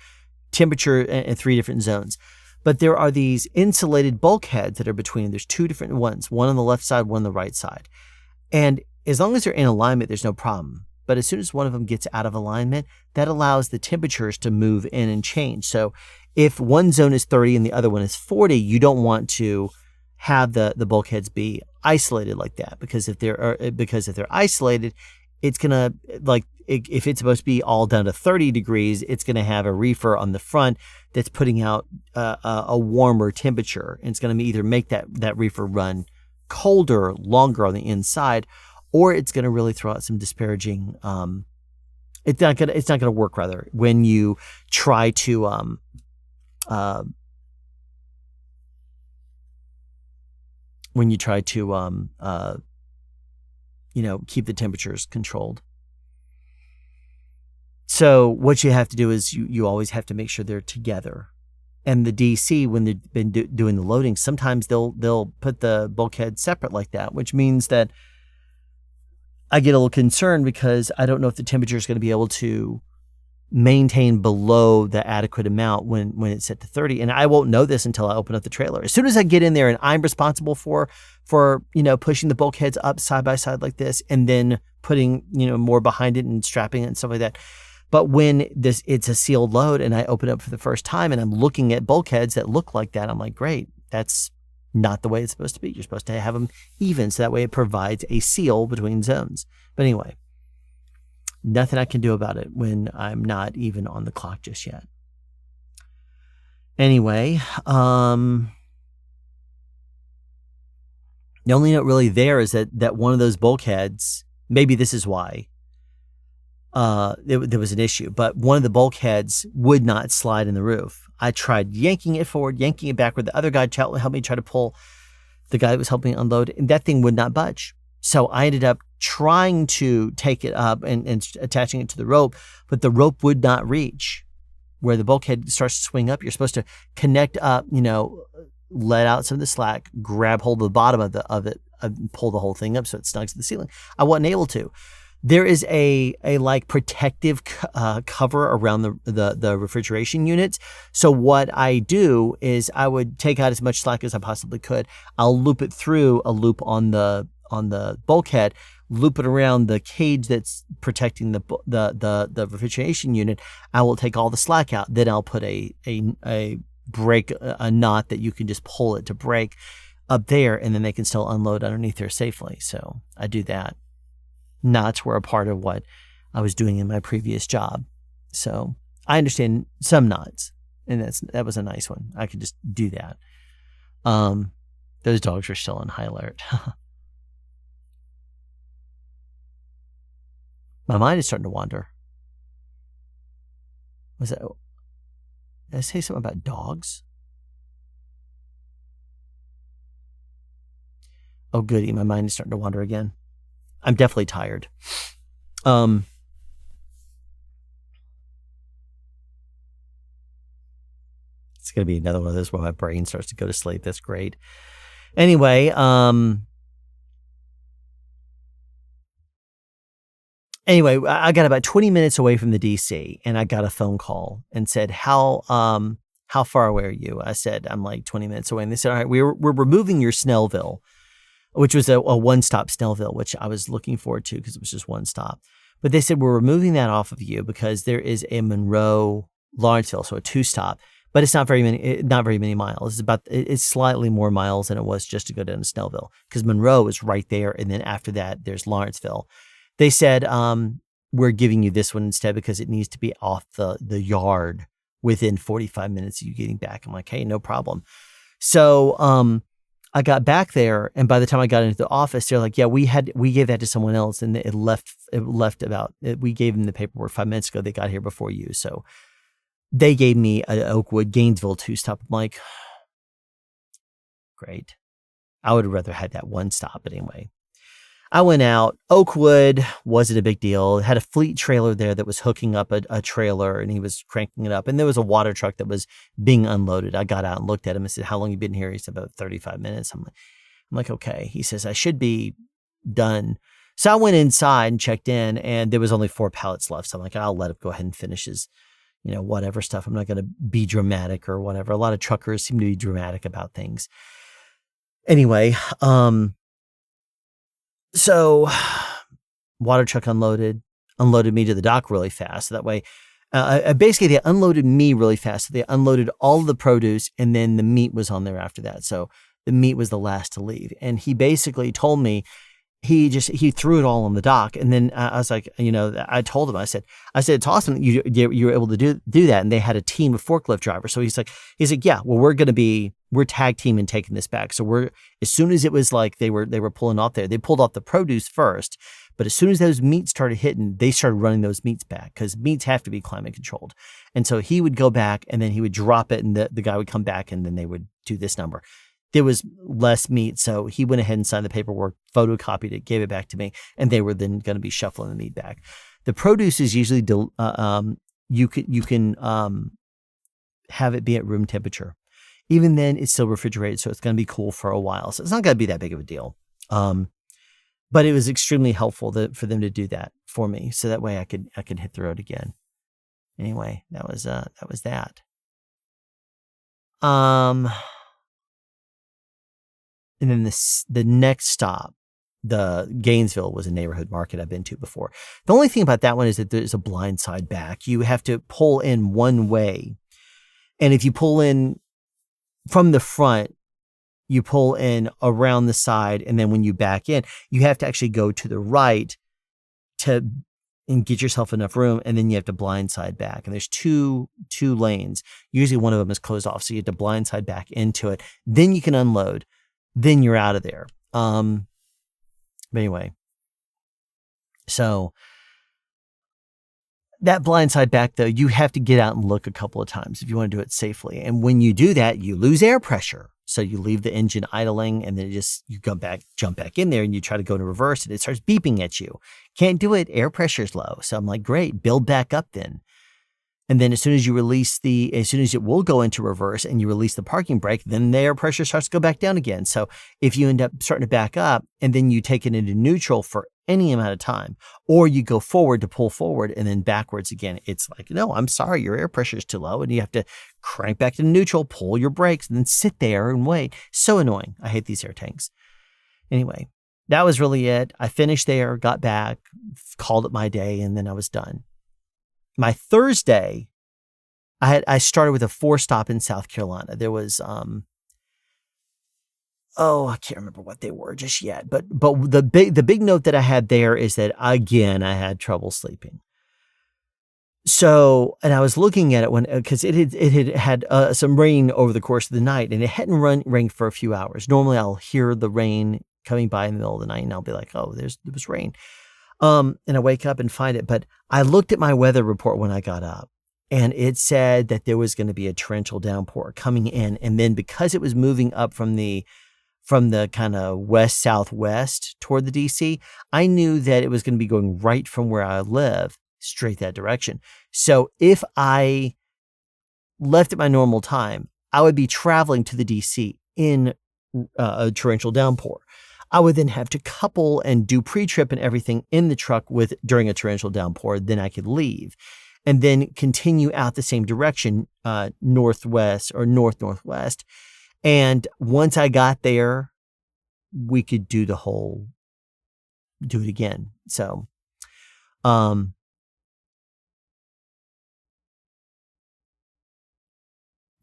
temperature in 3 different zones. But there are these insulated bulkheads that are between. There's 2 different ones, one on the left side, one on the right side. And as long as they're in alignment, there's no problem. But as soon as one of them gets out of alignment, that allows the temperatures to move in and change. So if one zone is 30 and the other one is 40, you don't want to have the bulkheads be isolated like that, because if they're isolated, it's gonna, like, if it's supposed to be all down to 30 degrees, it's gonna have a reefer on the front that's putting out a warmer temperature, and it's gonna either make that reefer run colder longer on the inside, or it's gonna really throw out some disparaging. It's not gonna work, rather, when you try to keep the temperatures controlled. So what you have to do is you always have to make sure they're together. And the DC, when they've been doing the loading, sometimes they'll put the bulkhead separate like that, which means that I get a little concerned because I don't know if the temperature is going to be able to maintain below the adequate amount when it's set to 30. And I won't know this until I open up the trailer. As soon as I get in there and I'm responsible for pushing the bulkheads up side by side like this, and then putting, more behind it and strapping it and stuff like that. But when it's a sealed load and I open it up for the first time and I'm looking at bulkheads that look like that, I'm like, great, that's not the way it's supposed to be. You're supposed to have them even, so that way it provides a seal between zones. But anyway, nothing I can do about it when I'm not even on the clock just yet. Anyway, the only note really there is that one of those bulkheads, maybe this is why there was an issue, but one of the bulkheads would not slide in the roof. I tried yanking it forward, yanking it backward. The other guy helped me try to pull, the guy that was helping me unload, and that thing would not budge. So I ended up trying to take it up and attaching it to the rope, but the rope would not reach where the bulkhead starts to swing up. You're supposed to connect up, let out some of the slack, grab hold of the bottom of it, and pull the whole thing up so it snugs to the ceiling. I wasn't able to. There is a like protective cover around the refrigeration units. So what I do is I would take out as much slack as I possibly could. I'll loop it through a loop on the bulkhead, loop it around the cage that's protecting the refrigeration unit. I will take all the slack out. Then I'll put a break, a knot that you can just pull it to break up there, and then they can still unload underneath there safely. So I do that. Knots were a part of what I was doing in my previous job. So I understand some knots, and that was a nice one. I could just do that. Those dogs are still on high alert. My mind is starting to wander. Did I say something about dogs? Oh, goody. My mind is starting to wander again. I'm definitely tired. It's going to be another one of those where my brain starts to go to sleep. That's great. Anyway, I got about 20 minutes away from the DC, and I got a phone call and said, how far away are you? I said, I'm like 20 minutes away. And they said, all right, we're removing your Snellville, which was a one-stop Snellville, which I was looking forward to because it was just one stop. But they said, we're removing that off of you because there is a Monroe Lawrenceville, so a 2-stop, but it's not very many miles. It's slightly more miles than it was just to go down to Snellville, because Monroe is right there, and then after that, there's Lawrenceville. They said, we're giving you this one instead because it needs to be off the yard within 45 minutes of you getting back. I'm like, hey, no problem. So I got back there, and by the time I got into the office, they're like, yeah, we gave that to someone else, and we gave them the paperwork 5 minutes ago. They got here before you. So they gave me an Oakwood Gainesville 2-stop. I'm like, great. I would have rather had that 1-stop, but anyway. I went out. Oakwood wasn't a big deal. It had a fleet trailer there that was hooking up a trailer, and he was cranking it up. And there was a water truck that was being unloaded. I got out and looked at him and said, how long have you been here? He said, about 35 minutes. I'm like, okay. He says, I should be done. So I went inside and checked in, and there was only 4 pallets left. So I'm like, I'll let him go ahead and finish his, whatever stuff. I'm not going to be dramatic or whatever. A lot of truckers seem to be dramatic about things. Anyway, so water truck unloaded me to the dock really fast. So that way, basically they unloaded me really fast. So they unloaded all of the produce, and then the meat was on there after that. So the meat was the last to leave. And he basically told me, he threw it all on the dock. And then I was like, I told him, I said, it's awesome that you were able to do that. And they had a team of forklift drivers. So he's like, yeah, well, we're tag teaming taking this back. So as soon as it was like they were pulling off there, they pulled off the produce first, but as soon as those meats started hitting, they started running those meats back because meats have to be climate controlled. And so he would go back, and then he would drop it, and the guy would come back, and then they would do this number. There was less meat, so he went ahead and signed the paperwork, photocopied it, gave it back to me, and they were then going to be shuffling the meat back. The produce is usually you can have it be at room temperature. Even then, it's still refrigerated, so it's going to be cool for a while. So it's not going to be that big of a deal. But it was extremely helpful for them to do that for me, so that way I could hit the road again. Anyway, that was that. And then the next stop, the Gainesville, was a neighborhood market I've been to before. The only thing about that one is that there's a blind side back. You have to pull in one way. And if you pull in from the front, you pull in around the side. And then when you back in, you have to actually go to the right and get yourself enough room. And then you have to blindside back. And there's two lanes. Usually one of them is closed off. So you have to blindside back into it. Then you can unload. Then you're out of there. But anyway, so that blindside back, though, you have to get out and look a couple of times if you want to do it safely. And when you do that, you lose air pressure. So you leave the engine idling, and then you jump back in there, and you try to go into reverse, and it starts beeping at you. Can't do it. Air pressure's low. So I'm like, great, build back up then. And then as soon as it will go into reverse and you release the parking brake, then the air pressure starts to go back down again. So if you end up starting to back up and then you take it into neutral for any amount of time, or you go forward to pull forward and then backwards again, it's like, no, I'm sorry, your air pressure is too low. And you have to crank back to neutral, pull your brakes, and then sit there and wait. So annoying. I hate these air tanks. Anyway, that was really it. I finished there, got back, called it my day, and then I was done. My Thursday, I started with a 4-stop in South Carolina. There was, I can't remember what they were just yet. But the big note that I had there is that, again, I had trouble sleeping. So, and I was looking at it because it had some rain over the course of the night, and it hadn't rained for a few hours. Normally I'll hear the rain coming by in the middle of the night, and I'll be like, oh, there was rain. And I wake up and find it. But I looked at my weather report when I got up, and it said that there was going to be a torrential downpour coming in. And then because it was moving up from the kind of west-southwest toward the DC, I knew that it was going to be going right from where I live straight that direction. So if I left at my normal time, I would be traveling to the DC in a torrential downpour. I would then have to couple and do pre-trip and everything in the truck during a torrential downpour. Then I could leave and then continue out the same direction, northwest or northwest. And once I got there, we could do it again. So,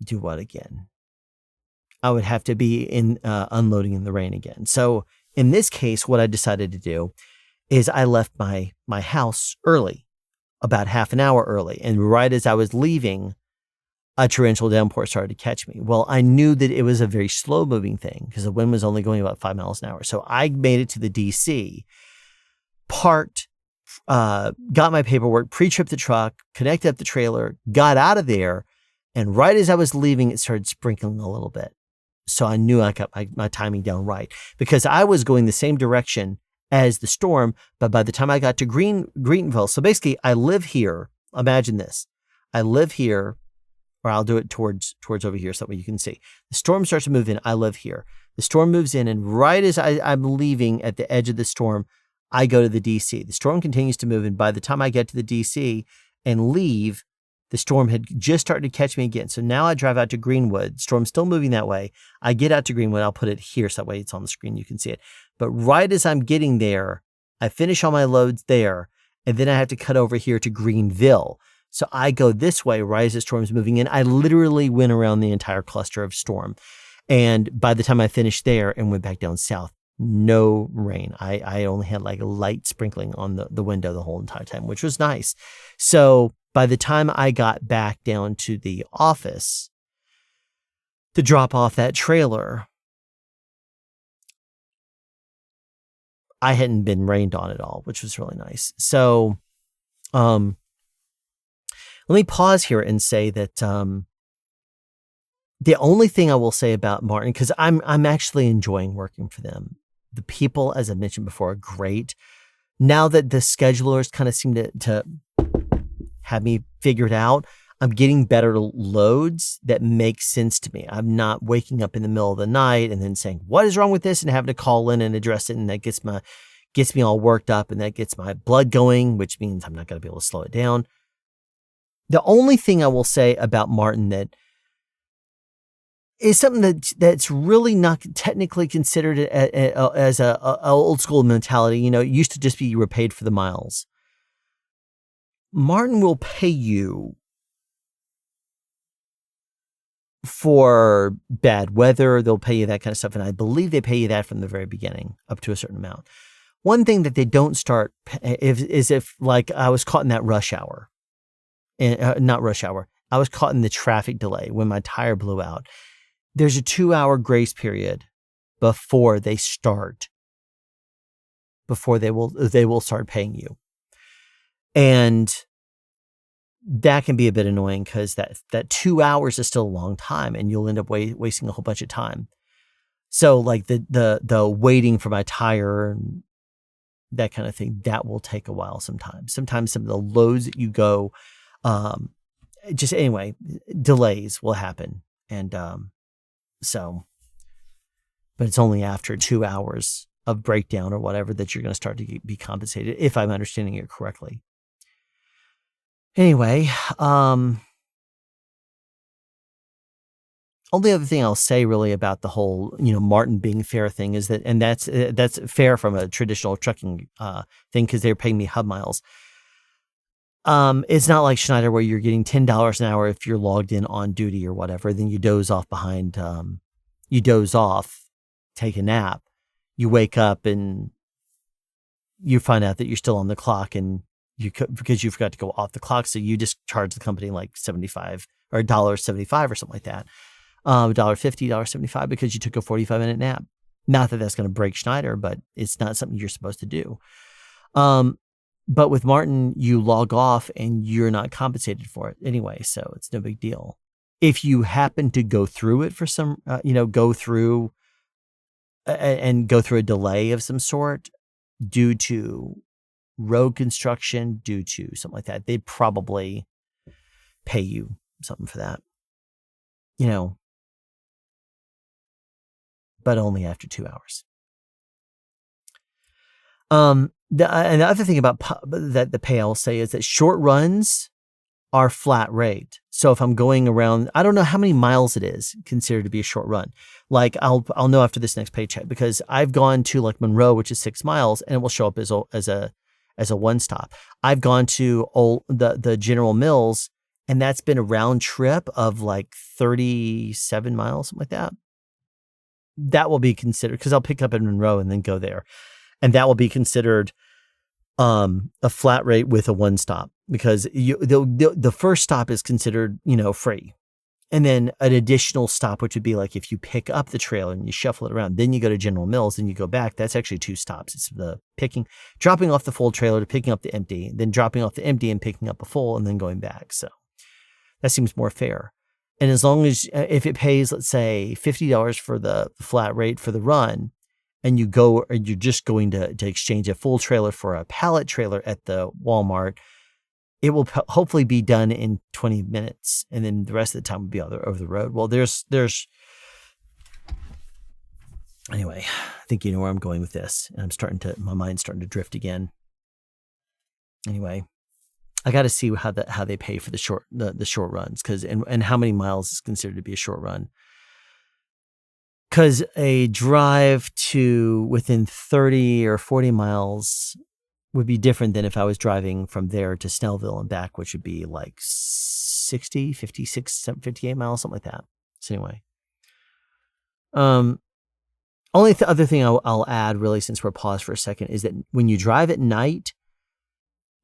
do what again? I would have to be in unloading in the rain again. So in this case, what I decided to do is I left my house early, about half an hour early. And right as I was leaving, a torrential downpour started to catch me. Well, I knew that it was a very slow moving thing because the wind was only going about 5 miles an hour. So I made it to the DC, parked, got my paperwork, pre-tripped the truck, connected up the trailer, got out of there. And right as I was leaving, it started sprinkling a little bit. So I knew I got my timing down right because I was going the same direction as the storm. But by the time I got to Greenville, so basically I live here. Imagine this. I live here, or I'll do it towards over here so that way you can see. The storm starts to move in. I live here. The storm moves in. And right as I'm leaving at the edge of the storm, I go to the DC. The storm continues to move. And by the time I get to the DC and leave, the storm had just started to catch me again. So now I drive out to Greenwood. Storm's still moving that way. I get out to Greenwood. I'll put it here so that way it's on the screen. You can see it. But right as I'm getting there, I finish all my loads there. And then I have to cut over here to Greenville. So I go this way right as the storm's moving in. I literally went around the entire cluster of storm. And by the time I finished there and went back down south, no rain. I only had like a light sprinkling on the window the whole entire time, which was nice. So by the time I got back down to the office to drop off that trailer, I hadn't been rained on at all, which was really nice. So, let me pause here and say that, the only thing I will say about Martin, because I'm actually enjoying working for them. The people, as I mentioned before, are great. Now that the schedulers kind of seem to have me figured out, I'm getting better loads that make sense to me. I'm not waking up in the middle of the night and then saying, what is wrong with this? And having to call in and address it. And that gets me all worked up and that gets my blood going, which means I'm not going to be able to slow it down. The only thing I will say about Martin that is something that's really not technically considered as a old school mentality. You know, it used to just be you were paid for the miles. Martin will pay you for bad weather. They'll pay you that kind of stuff. And I believe they pay you that from the very beginning up to a certain amount. One thing that they don't start is if like I was caught in that rush hour. Not rush hour. I was caught in the traffic delay when my tire blew out. There's a 2-hour grace period before they will start paying you. And that can be a bit annoying because that 2 hours is still a long time and you'll end up wasting a whole bunch of time. So like the waiting for my tire and that kind of thing, that will take a while sometimes. Sometimes some of the loads that you go, just anyway, delays will happen. And, but it's only after 2 hours of breakdown or whatever that you're going to start to be compensated, if I'm understanding it correctly. Anyway, only other thing I'll say really about the whole, Martin being fair thing is that, and that's fair from a traditional trucking, thing, cause they're paying me hub miles. It's not like Schneider where you're getting $10 an hour if you're logged in on duty or whatever. Then you doze off take a nap, you wake up and you find out that you're still on the clock and because you forgot to go off the clock. So you just charge the company like $75 or $1.75 or something like that. $1.50, $1.75 because you took a 45-minute nap. Not that that's going to break Schneider, but it's not something you're supposed to do. But with Martin, you log off and you're not compensated for it anyway, so it's no big deal. If you happen to go through it for some, go through a delay of some sort due to road construction, due to something like that, they'd probably pay you something for that, but only after 2 hours. And the other thing about that the pay I'll say is that short runs are flat rate. So if I'm going around, I don't know how many miles it is considered to be a short run. Like I'll know after this next paycheck because I've gone to like Monroe, which is 6 miles, and it will show up as a one stop. I've gone to the General Mills, and that's been a round trip of like 37 miles, something like that. That will be considered because I'll pick up in Monroe and then go there. And that will be considered a flat rate with a one stop, because the first stop is considered, free. And then an additional stop, which would be like if you pick up the trailer and you shuffle it around, then you go to General Mills and you go back. That's actually two stops. It's the dropping off the full trailer to picking up the empty, then dropping off the empty and picking up a full, and then going back. So that seems more fair. And as long as, if it pays, let's say $50 for the flat rate for the run, and you're just going to exchange a full trailer for a pallet trailer at the Walmart, it will hopefully be done in 20 minutes. And then the rest of the time will be over the road. Well, anyway, I think you know where I'm going with this. And my mind's starting to drift again. Anyway, I got to see how they pay for the short runs, and how many miles is considered to be a short run. Because a drive to within 30 or 40 miles would be different than if I was driving from there to Snellville and back, which would be like 60, 56, 58 miles, something like that. So anyway, only other thing I'll add, really, since we're paused for a second, is that when you drive at night,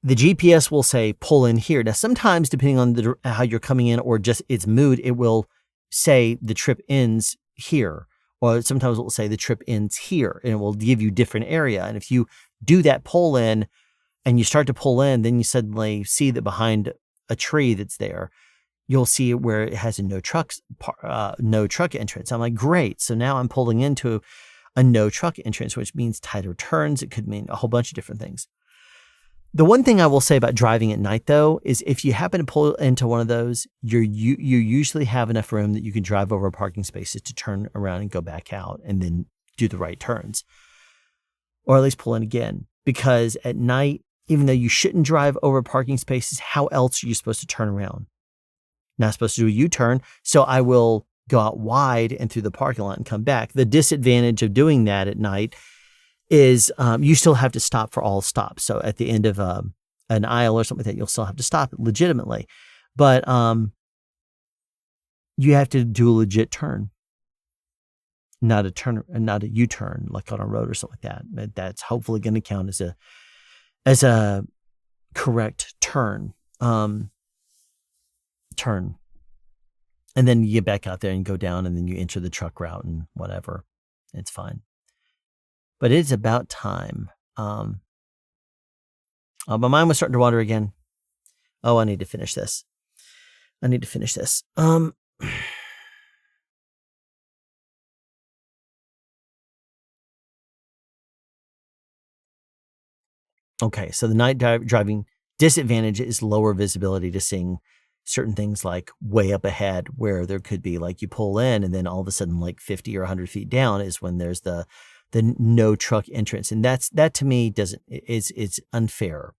the GPS will say, pull in here. Now, sometimes, depending on how you're coming in or just its mood, it will say the trip ends here. Or sometimes it will say the trip ends here, and it will give you different area. And if you do that pull in and you start to pull in, then you suddenly see that behind a tree that's there, you'll see where it has a no truck entrance. I'm like, great. So now I'm pulling into a no truck entrance, which means tighter turns. It could mean a whole bunch of different things. The one thing I will say about driving at night, though, is if you happen to pull into one of those, you usually have enough room that you can drive over parking spaces to turn around and go back out and then do the right turns. Or at least pull in again. Because at night, even though you shouldn't drive over parking spaces, how else are you supposed to turn around? Not supposed to do a U-turn, so I will go out wide and through the parking lot and come back. The disadvantage of doing that at night is you still have to stop for all stops. So at the end of an aisle or something like that, you'll still have to stop legitimately. But you have to do a legit turn, not a U-turn like on a road or something like that. That's hopefully going to count as a correct turn. And then you get back out there and go down, and then you enter the truck route and whatever. It's fine. But it's about time. My mind was starting to wander again. Oh, I need to finish this. Okay, so the night driving disadvantage is lower visibility to seeing certain things like way up ahead, where there could be like you pull in and then all of a sudden like 50 or 100 feet down is when there's the no truck entrance. And that to me it's unfair.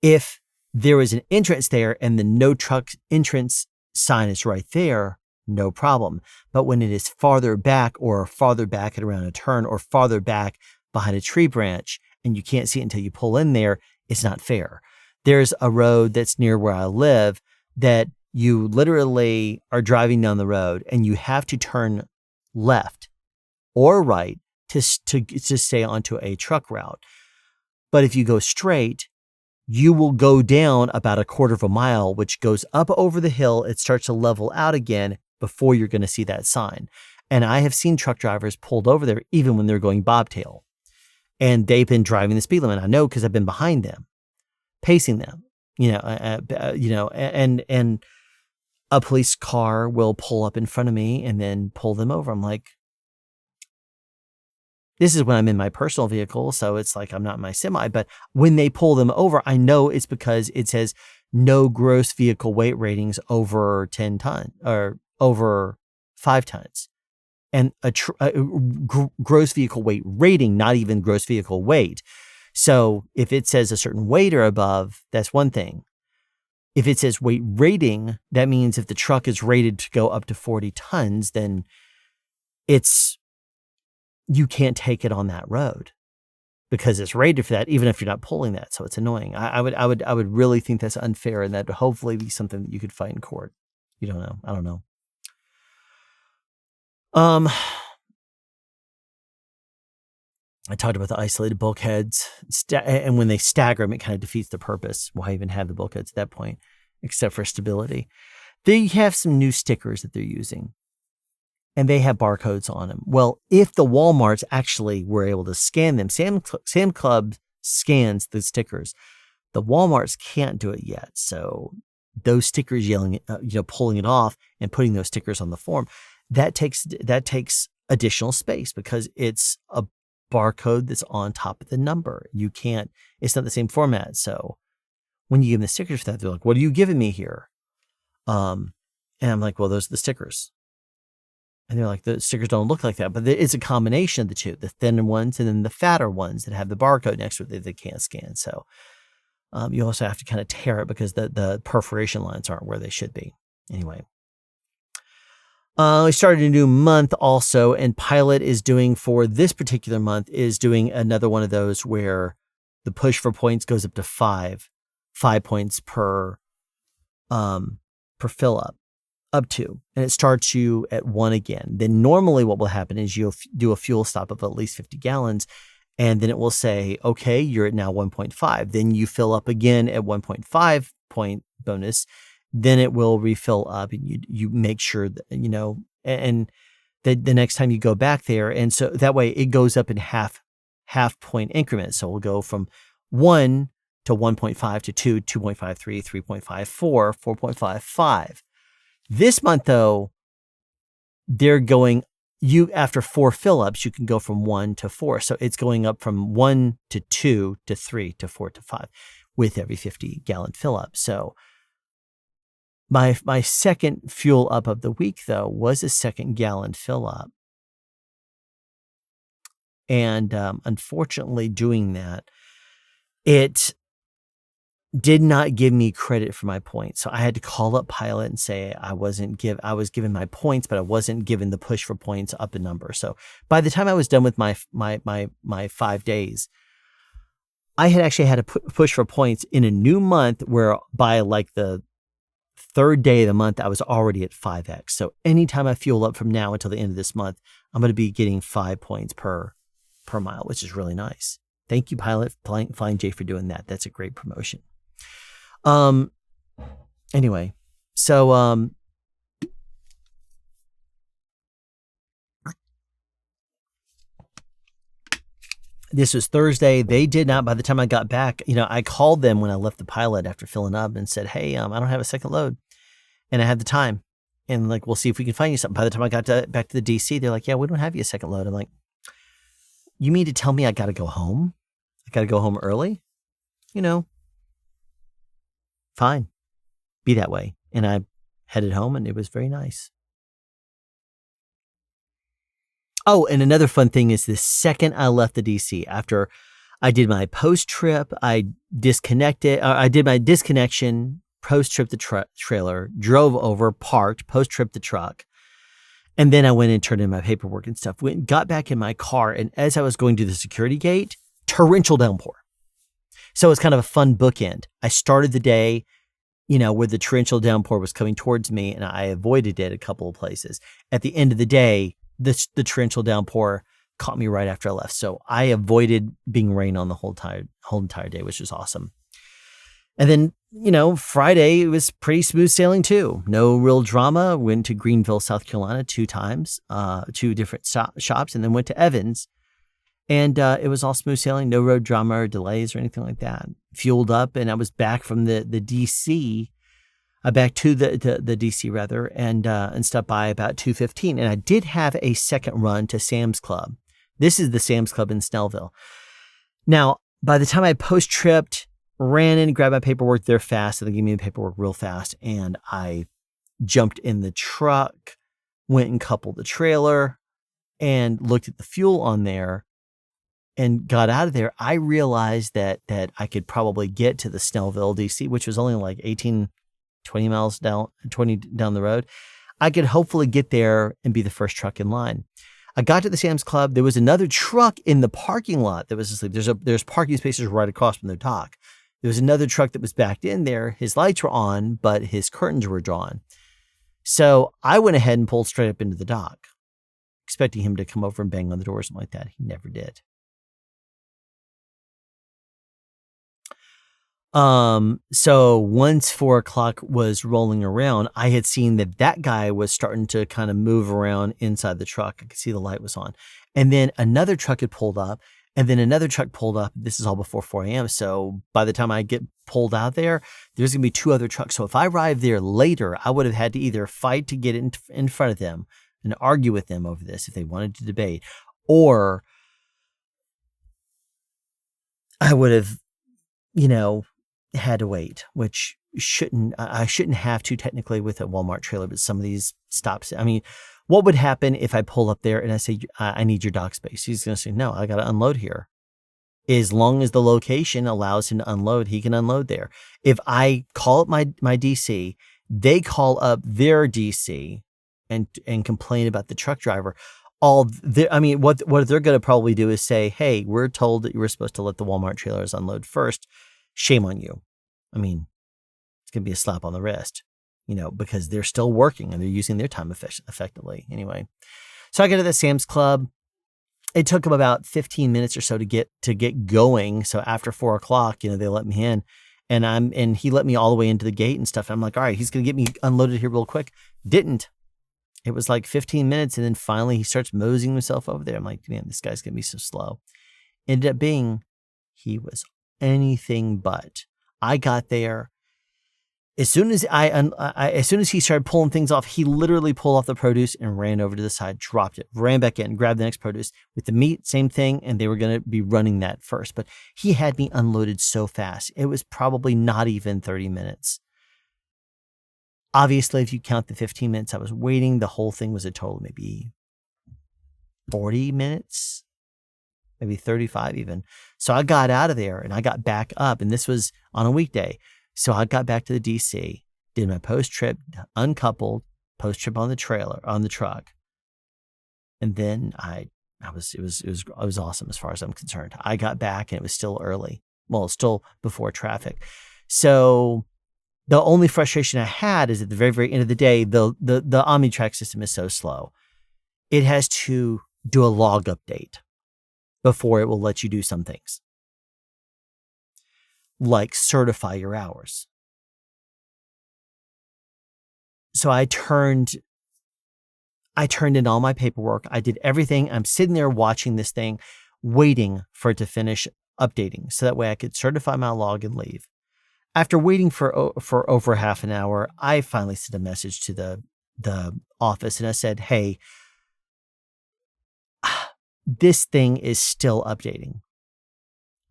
If there was an entrance there and the no truck entrance sign is right there, no problem. But when it is farther back at around a turn or farther back behind a tree branch and you can't see it until you pull in there, it's not fair. There's a road that's near where I live that you literally are driving down the road and you have to turn left or right to stay onto a truck route. But if you go straight, you will go down about a quarter of a mile, which goes up over the hill. It starts to level out again before you're going to see that sign. And I have seen truck drivers pulled over there even when they're going bobtail. And they've been driving the speed limit. I know because I've been behind them, pacing them, and a police car will pull up in front of me and then pull them over. I'm like, this is when I'm in my personal vehicle, so it's like I'm not in my semi. But when they pull them over, I know it's because it says no gross vehicle weight ratings over 10 tons or over 5 tons. And a gross vehicle weight rating, not even gross vehicle weight. So if it says a certain weight or above, that's one thing. If it says weight rating, that means if the truck is rated to go up to 40 tons, then you can't take it on that road because it's rated for that, even if you're not pulling that. So it's annoying. I would really think that's unfair, and that would hopefully be something that you could fight in court. You don't know. I don't know. I talked about the isolated bulkheads, and when they stagger them, it kind of defeats the purpose. Why even have the bulkheads at that point, except for stability? They have some new stickers that they're using, and they have barcodes on them. Well, if the Walmarts actually were able to scan them, Sam Club scans the stickers. The Walmarts can't do it yet. So those stickers pulling it off and putting those stickers on the form, that takes additional space because it's a barcode that's on top of the number. It's not the same format. So when you give them the stickers for that, they're like, what are you giving me here? And I'm like, well, those are the stickers. And they're like, the stickers don't look like that, but it's a combination of the two, the thinner ones and then the fatter ones that have the barcode next to it that they can't scan. So you also have to kind of tear it because the perforation lines aren't where they should be. Anyway. We started a new month also, and Pilot is doing, for this particular month, is doing another one of those where the push for points goes up to 5 points per fill up to, and it starts you at 1 again. Then normally what will happen is you'll do a fuel stop of at least 50 gallons, and then it will say, okay, you're at now 1.5. Then you fill up again at 1.5 point bonus. Then it will refill up, and you make sure that, and the next time you go back there. And so that way it goes up in half point increments. So we'll go from 1 to 1.5 to 2, 2.53, 3.54, 4.55. This month though, they're going, after 4 fill-ups, you can go from 1 to 4. So it's going up from 1 to 2 to 3 to 4 to 5 with every 50 gallon fill-up. So my second fuel up of the week, though, was a 2nd gallon fill up. And unfortunately, doing that, it did not give me credit for my points. So I had to call up Pilot and say I was given my points, but I wasn't given the push for points up a number. So by the time I was done with my 5 days, I had actually had to push for points in a new month where by like the 3rd day of the month, I was already at 5x. So anytime I fuel up from now until the end of this month, I'm going to be getting 5 points per mile, which is really nice. Thank you, Pilot Flying J, for doing that. That's a great promotion. Anyway, so this was Thursday. They did not, by the time I got back, I called them when I left the Pilot after filling up and said, hey, I don't have a second load. And I had the time. And like, we'll see if we can find you something. By the time I got back to the DC, they're like, yeah, we don't have you a second load. I'm like, you mean to tell me I got to go home? I got to go home early? Fine. Be that way. And I headed home, and it was very nice. Oh, and another fun thing is the second I left the DC, after I did my post trip, I did my disconnection, post trip the trailer, drove over, parked, post trip the truck. And then I went and turned in my paperwork and stuff. Got back in my car, and as I was going to the security gate, torrential downpour. So it's kind of a fun bookend. I started the day, where the torrential downpour was coming towards me, and I avoided it a couple of places. At the end of the day, the torrential downpour caught me right after I left. So I avoided being rain on the whole entire day, which was awesome. And then, Friday, it was pretty smooth sailing too. No real drama. Went to Greenville, South Carolina 2 times, 2 different shops, and then went to Evans. And it was all smooth sailing, no road drama or delays or anything like that. Fueled up, and I was back from the DC, back to the DC rather, and stopped by about 2:15. And I did have a second run to Sam's Club. This is the Sam's Club in Snellville. Now, by the time I post-tripped, ran in, grabbed my paperwork there fast, and they gave me the paperwork real fast, and I jumped in the truck, went and coupled the trailer, and looked at the fuel on there, and got out of there. I realized that I could probably get to the Snellville DC, which was only like 20 miles down the road. I could hopefully get there and be the first truck in line. I got to the Sam's Club. There was another truck in the parking lot that was asleep. There's parking spaces right across from the dock. There was another truck that was backed in there. His lights were on, but his curtains were drawn. So I went ahead and pulled straight up into the dock, expecting him to come over and bang on the door or something like that. He never did. So once 4 o'clock was rolling around, I had seen that guy was starting to kind of move around inside the truck. I could see the light was on. And then another truck had pulled up, and then another truck pulled up. This is all before 4 a.m. So by the time I get pulled out there's going to be 2 other trucks. So if I arrived there later, I would have had to either fight to get in front of them and argue with them over this if they wanted to debate, or I would have, had to wait, which I shouldn't have to technically with a Walmart trailer, but some of these stops. I mean, what would happen if I pull up there and I say, I need your dock space? He's going to say, no, I got to unload here. As long as the location allows him to unload, he can unload there. If I call up my DC, they call up their DC and complain about the truck driver. What they're going to probably do is say, hey, we're told that you were supposed to let the Walmart trailers unload first. Shame on you. I mean, it's going to be a slap on the wrist, because they're still working and they're using their time effectively. Anyway, so I get to the Sam's Club. It took them about 15 minutes or so to get going. So after 4 o'clock, they let me in, and he let me all the way into the gate and stuff. I'm like, all right, he's going to get me unloaded here real quick. Didn't. It was like 15 minutes. And then finally he starts moseying himself over there. I'm like, man, this guy's going to be so slow. Ended up being, he was anything but. I got there. As soon as he started pulling things off, he literally pulled off the produce and ran over to the side, dropped it, ran back in, grabbed the next produce. With the meat, same thing, and they were going to be running that first. But he had me unloaded so fast. It was probably not even 30 minutes. Obviously, if you count the 15 minutes I was waiting, the whole thing was a total of maybe 40 minutes, maybe 35 even. So I got out of there and I got back up, and this was on a weekday. So I got back to the DC, did my post-trip, uncoupled, post-trip on the truck. And then it was awesome as far as I'm concerned. I got back and it was still early. Well, still before traffic. So the only frustration I had is at the very, very end of the day, the OmniTrack system is so slow. It has to do a log update before it will let you do some things, like certify your hours. So I turned in all my paperwork. I did everything. I'm sitting there watching this thing, waiting for it to finish updating so that way I could certify my log and leave. After waiting for over half an hour, I finally sent a message to the office and I said, hey, this thing is still updating.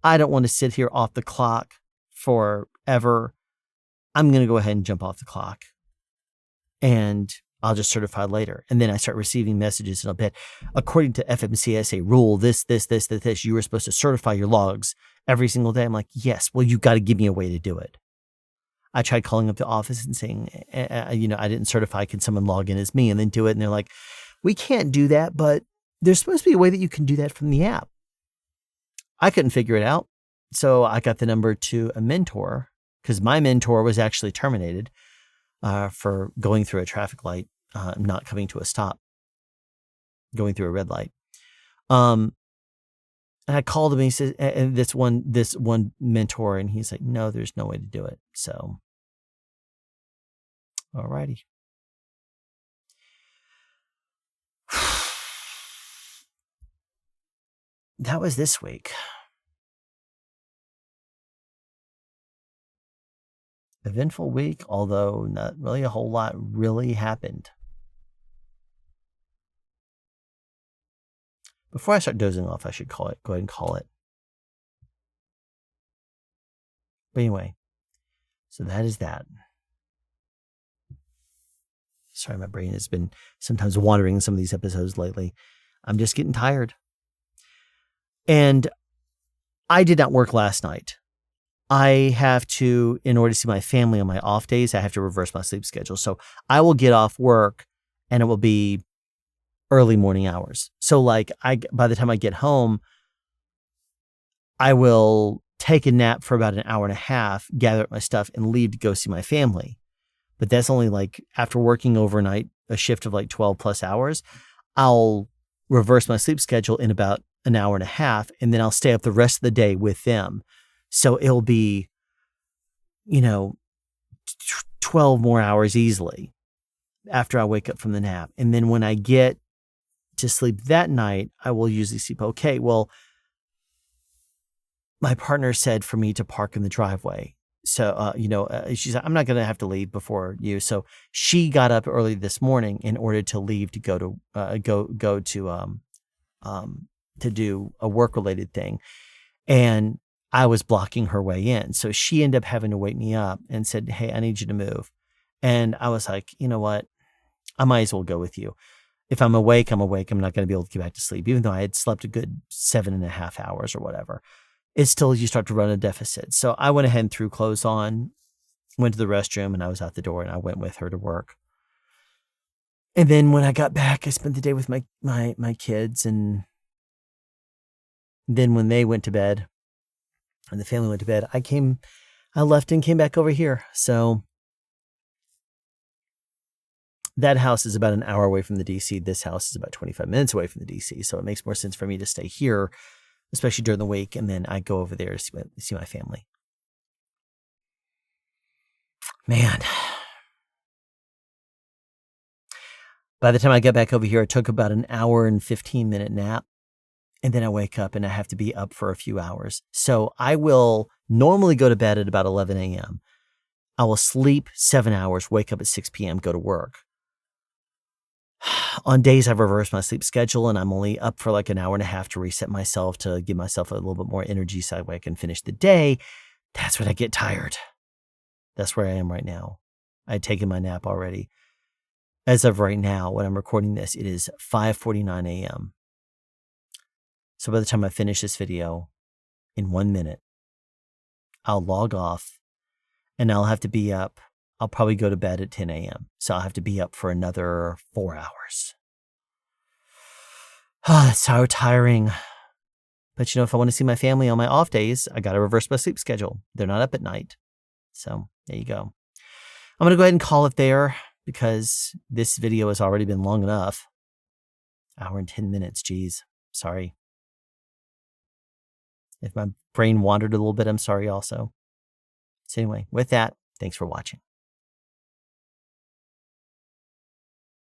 I don't want to sit here off the clock forever. I'm going to go ahead and jump off the clock and I'll just certify later. And then I start receiving messages and I'll bet, according to FMCSA rule, this, you were supposed to certify your logs every single day. I'm like, yes, well, you got to give me a way to do it. I tried calling up the office and saying, I didn't certify. Can someone log in as me and then do it? And they're like, we can't do that, but there's supposed to be a way that you can do that from the app. I couldn't figure it out. So I got the number to a mentor because my mentor was actually terminated for going through a traffic light, not coming to a stop, going through a red light. And I called him and he said, and this one mentor, and he's like, no, there's no way to do it. So, alrighty. That was this week. Eventful week, although not really a whole lot really happened. Before I start dozing off, I should go ahead and call it. But anyway, so that is that. Sorry, my brain has been sometimes wandering in some of these episodes lately. I'm just getting tired. And I did not work last night. I have to, in order to see my family on my off days, I have to reverse my sleep schedule. So I will get off work and it will be early morning hours. So by the time I get home, I will take a nap for about an hour and a half, gather up my stuff and leave to go see my family. But that's only after working overnight, a shift of 12 plus hours, I'll reverse my sleep schedule in about an hour and a half, and then I'll stay up the rest of the day with them. So it'll be 12 more hours easily after I wake up from the nap. And then when I get to sleep that night, I will usually sleep okay. Well, my partner said for me to park in the driveway. So, she said, I'm not going to have to leave before you. So she got up early this morning in order to leave to go to do a work related thing. And I was blocking her way in. So she ended up having to wake me up and said, hey, I need you to move. And I was like, you know what? I might as well go with you. If I'm awake, I'm awake. I'm not going to be able to get back to sleep, even though I had slept a good 7.5 hours or whatever. It's still, you start to run a deficit. So I went ahead and threw clothes on, went to the restroom, and I was out the door, and I went with her to work. And then when I got back, I spent the day with my kids. And then when they went to bed and the family went to bed, I left and came back over here. So that house is about an hour away from the DC. This house is about 25 minutes away from the DC. So it makes more sense for me to stay here, especially during the week. And then I go over there to see my family. Man. By the time I get back over here, it took about an hour and 15-minute nap. And then I wake up and I have to be up for a few hours. So I will normally go to bed at about 11 a.m. I will sleep 7 hours, wake up at 6 p.m., go to work. On days I've reversed my sleep schedule and I'm only up for like an hour and a half to reset myself, to give myself a little bit more energy so that way I can finish the day. That's when I get tired. That's where I am right now. I'd taken my nap already. As of right now, when I'm recording this, it is 5:49 a.m. So by the time I finish this video, in 1 minute, I'll log off and I'll have to be up. I'll probably go to bed at 10 a.m. So I'll have to be up for another 4 hours. It's so tiring. But if I want to see my family on my off days, I got to reverse my sleep schedule. They're not up at night. So there you go. I'm going to go ahead and call it there because this video has already been long enough. Hour and 10 minutes. Geez. Sorry. If my brain wandered a little bit, I'm sorry also. So anyway, with that, thanks for watching.